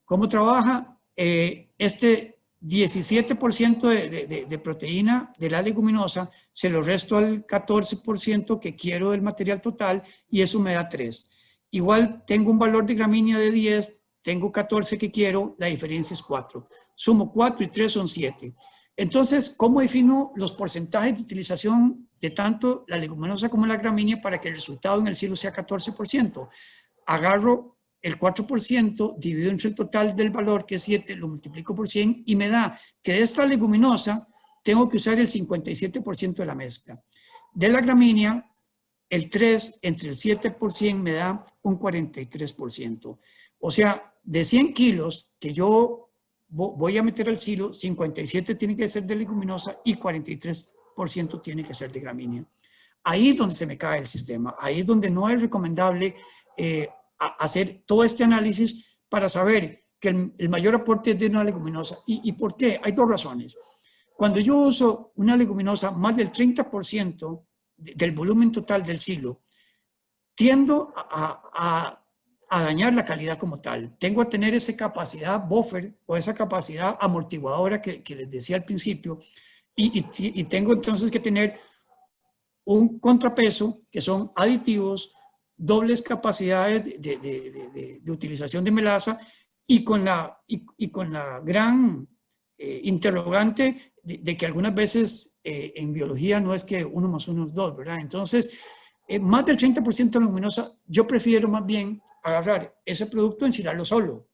A: ¿Cómo trabaja? Este 17% de proteína de la leguminosa se lo resto al 14% que quiero del material total y eso me da 3. Igual tengo un valor de gramínea de 10, tengo 14 que quiero, la diferencia es 4. Sumo 4 y 3 son 7. Entonces, ¿cómo defino los porcentajes de utilización de tanto la leguminosa como la gramínea para que el resultado en el silo sea 14%? Agarro el 4%, divido entre el total del valor, que es 7, lo multiplico por 100 y me da que de esta leguminosa tengo que usar el 57% de la mezcla. De la gramínea, el 3 entre el 7% me da un 43%. O sea, de 100 kilos que yo voy a meter al silo, 57 tiene que ser de leguminosa y 43% tiene que ser de gramínea. Ahí es donde se me cae el sistema, ahí es donde no es recomendable hacer todo este análisis para saber que el mayor aporte es de una leguminosa. ¿Y por qué? Hay dos razones. Cuando yo uso una leguminosa, más del 30% del volumen total del silo, tiendo a dañar la calidad como tal. Tengo a tener esa capacidad buffer o esa capacidad amortiguadora que les decía al principio y tengo entonces que tener un contrapeso que son aditivos, dobles capacidades de utilización de melaza y con la gran interrogante de que algunas veces en biología no es que 1 más 1 es 2, ¿verdad? Entonces, más del 30% de leguminosa, yo prefiero más bien agarrar ese producto y ensilarlo solo.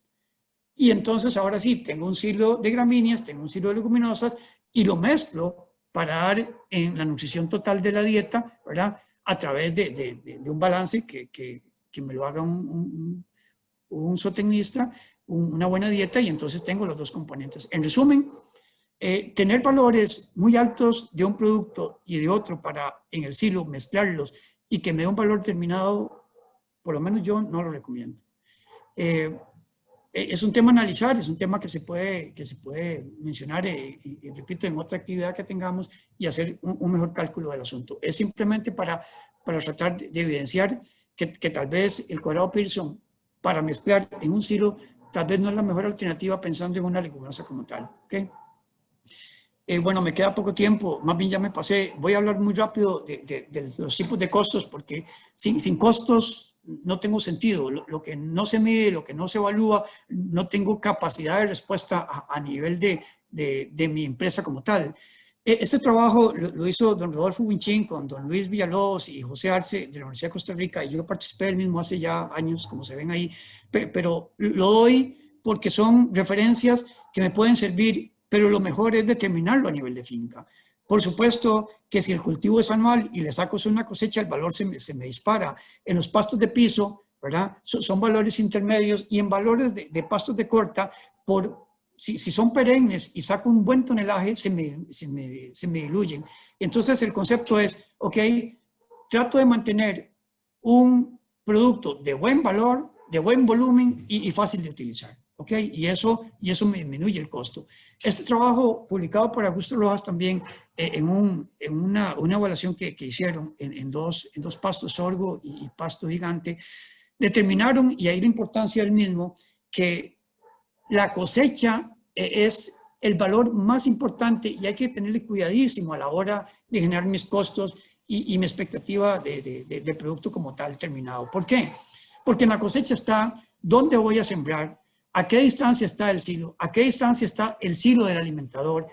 A: Y entonces ahora sí, tengo un silo de gramíneas, tengo un silo de leguminosas y lo mezclo para dar en la nutrición total de la dieta, ¿verdad? A través de un balance que me lo haga un zootecnista, una buena dieta, y entonces tengo los dos componentes. En resumen, tener valores muy altos de un producto y de otro para en el silo mezclarlos y que me dé un valor determinado, por lo menos yo no lo recomiendo. Es un tema a analizar, es un tema que se puede mencionar, y repito, en otra actividad que tengamos y hacer un mejor cálculo del asunto. Es simplemente para tratar de evidenciar que tal vez el cuadrado Pearson para mezclar en un silo tal vez no es la mejor alternativa pensando en una leguminosa como tal. ¿Okay? Bueno, me queda poco tiempo, más bien ya me pasé. Voy a hablar muy rápido de los tipos de costos, porque sin costos no tengo sentido. Lo que no se mide, lo que no se evalúa, no tengo capacidad de respuesta a nivel de mi empresa como tal. Este trabajo lo hizo don Rodolfo Winchín con don Luis Villalobos y José Arce de la Universidad de Costa Rica, y yo participé del mismo hace ya años, como se ven ahí, pero lo doy porque son referencias que me pueden servir, pero lo mejor es determinarlo a nivel de finca. Por supuesto que si el cultivo es anual y le saco una cosecha, el valor se me dispara. En los pastos de piso, ¿verdad? Son valores intermedios, y en valores de pastos de corta, si son perennes y saco un buen tonelaje, se me diluyen. Entonces el concepto es, ok, trato de mantener un producto de buen valor, de buen volumen y fácil de utilizar. ¿Okay? Y eso me disminuye el costo. Este trabajo publicado por Augusto Rojas también en una evaluación que hicieron en dos pastos, sorgo y pasto gigante, determinaron, y ahí la importancia del mismo, que la cosecha es el valor más importante y hay que tenerle cuidadísimo a la hora de generar mis costos y mi expectativa de producto como tal terminado. ¿Por qué? Porque en la cosecha está dónde voy a sembrar, a qué distancia está el silo, a qué distancia está el silo del alimentador,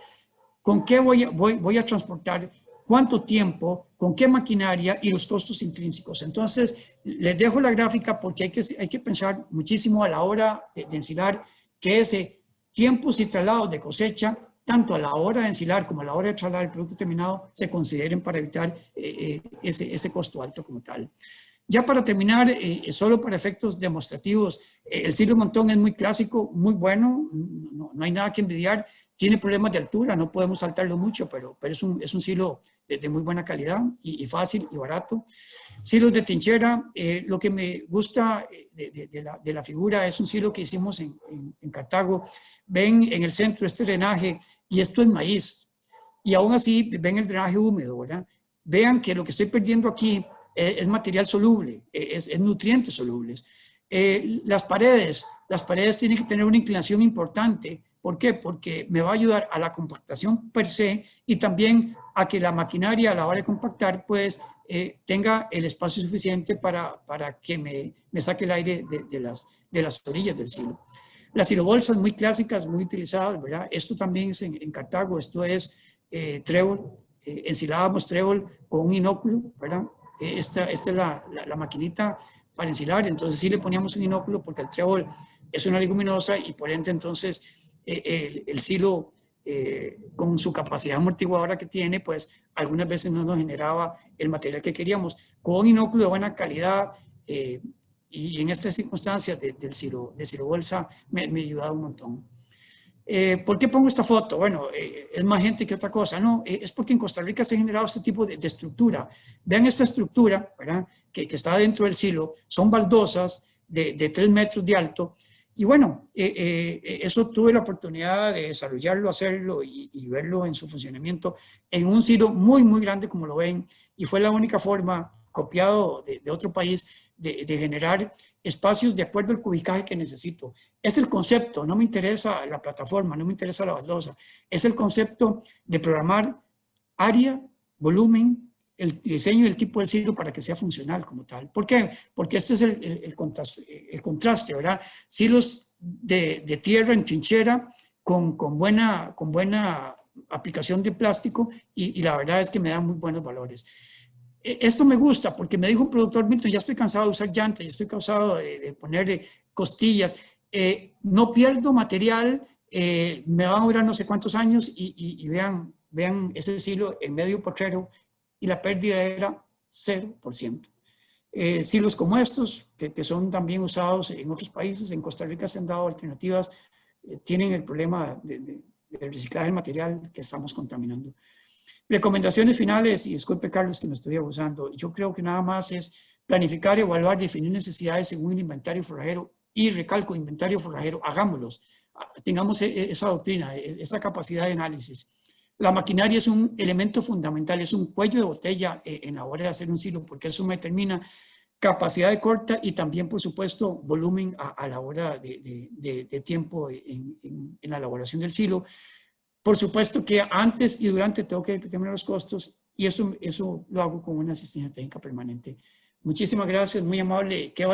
A: con qué voy a transportar, cuánto tiempo, con qué maquinaria y los costos intrínsecos. Entonces, les dejo la gráfica porque hay que pensar muchísimo a la hora de ensilar que ese tiempos y traslados de cosecha, tanto a la hora de ensilar como a la hora de trasladar el producto terminado, se consideren para evitar ese costo alto como tal. Ya para terminar, solo para efectos demostrativos, el silo montón es muy clásico, muy bueno, no hay nada que envidiar, tiene problemas de altura, no podemos saltarlo mucho, pero es un silo de muy buena calidad y fácil y barato. Silos de trinchera, lo que me gusta de la figura es un silo que hicimos en Cartago. Ven en el centro este drenaje y esto es maíz, y aún así ven el drenaje húmedo, ¿verdad? Vean que lo que estoy perdiendo aquí es material soluble, es nutrientes solubles. Las paredes tienen que tener una inclinación importante. ¿Por qué? Porque me va a ayudar a la compactación per se y también a que la maquinaria a la hora de compactar pues tenga el espacio suficiente para que me saque el aire de las orillas del silo. Las silobolsas muy clásicas, muy utilizadas, ¿verdad? Esto también es en Cartago, esto es trébol, ensilábamos trébol con un inóculo, ¿verdad? Esta es la maquinita para ensilar, entonces sí le poníamos un inóculo porque el trébol es una leguminosa y por ende entonces el silo con su capacidad amortiguadora que tiene, pues algunas veces no nos generaba el material que queríamos. Con un inóculo de buena calidad y en estas circunstancias del silo bolsa me ayudaba un montón. ¿Por qué pongo esta foto? Bueno, es más gente que otra cosa. No, es porque en Costa Rica se ha generado este tipo de estructura. Vean esta estructura, ¿verdad? Que está dentro del silo. Son baldosas de 3 metros de alto. Y bueno, eso tuve la oportunidad de desarrollarlo, hacerlo y verlo en su funcionamiento en un silo muy, muy grande, como lo ven. Y fue la única forma, copiado de otro país, de generar espacios de acuerdo al cubicaje que necesito. Es el concepto, no me interesa la plataforma, no me interesa la baldosa. Es el concepto de programar área, volumen, el diseño y el tipo de silo para que sea funcional como tal. ¿Por qué? Porque este es el contraste, ¿verdad? Silos de tierra en trinchera con buena aplicación de plástico y la verdad es que me dan muy buenos valores. Esto me gusta porque me dijo un productor, Milton, ya estoy cansado de usar llantas, ya estoy cansado de ponerle costillas, no pierdo material, me van a durar no sé cuántos años y vean ese silo en medio potrero y la pérdida era 0%. Silos como estos, que son también usados en otros países, en Costa Rica se han dado alternativas, tienen el problema del reciclaje del material que estamos contaminando. Recomendaciones finales, y disculpe Carlos que me estoy abusando, yo creo que nada más es planificar, evaluar, definir necesidades según el inventario forrajero y recalco, inventario forrajero, hagámoslos, tengamos esa doctrina, esa capacidad de análisis. La maquinaria es un elemento fundamental, es un cuello de botella en la hora de hacer un silo, porque eso me determina capacidad de corta y también, por supuesto, volumen a la hora de tiempo en la elaboración del silo. Por supuesto que antes y durante tengo que determinar los costos y eso lo hago con una asistencia técnica permanente. Muchísimas gracias, muy amable. ¿Qué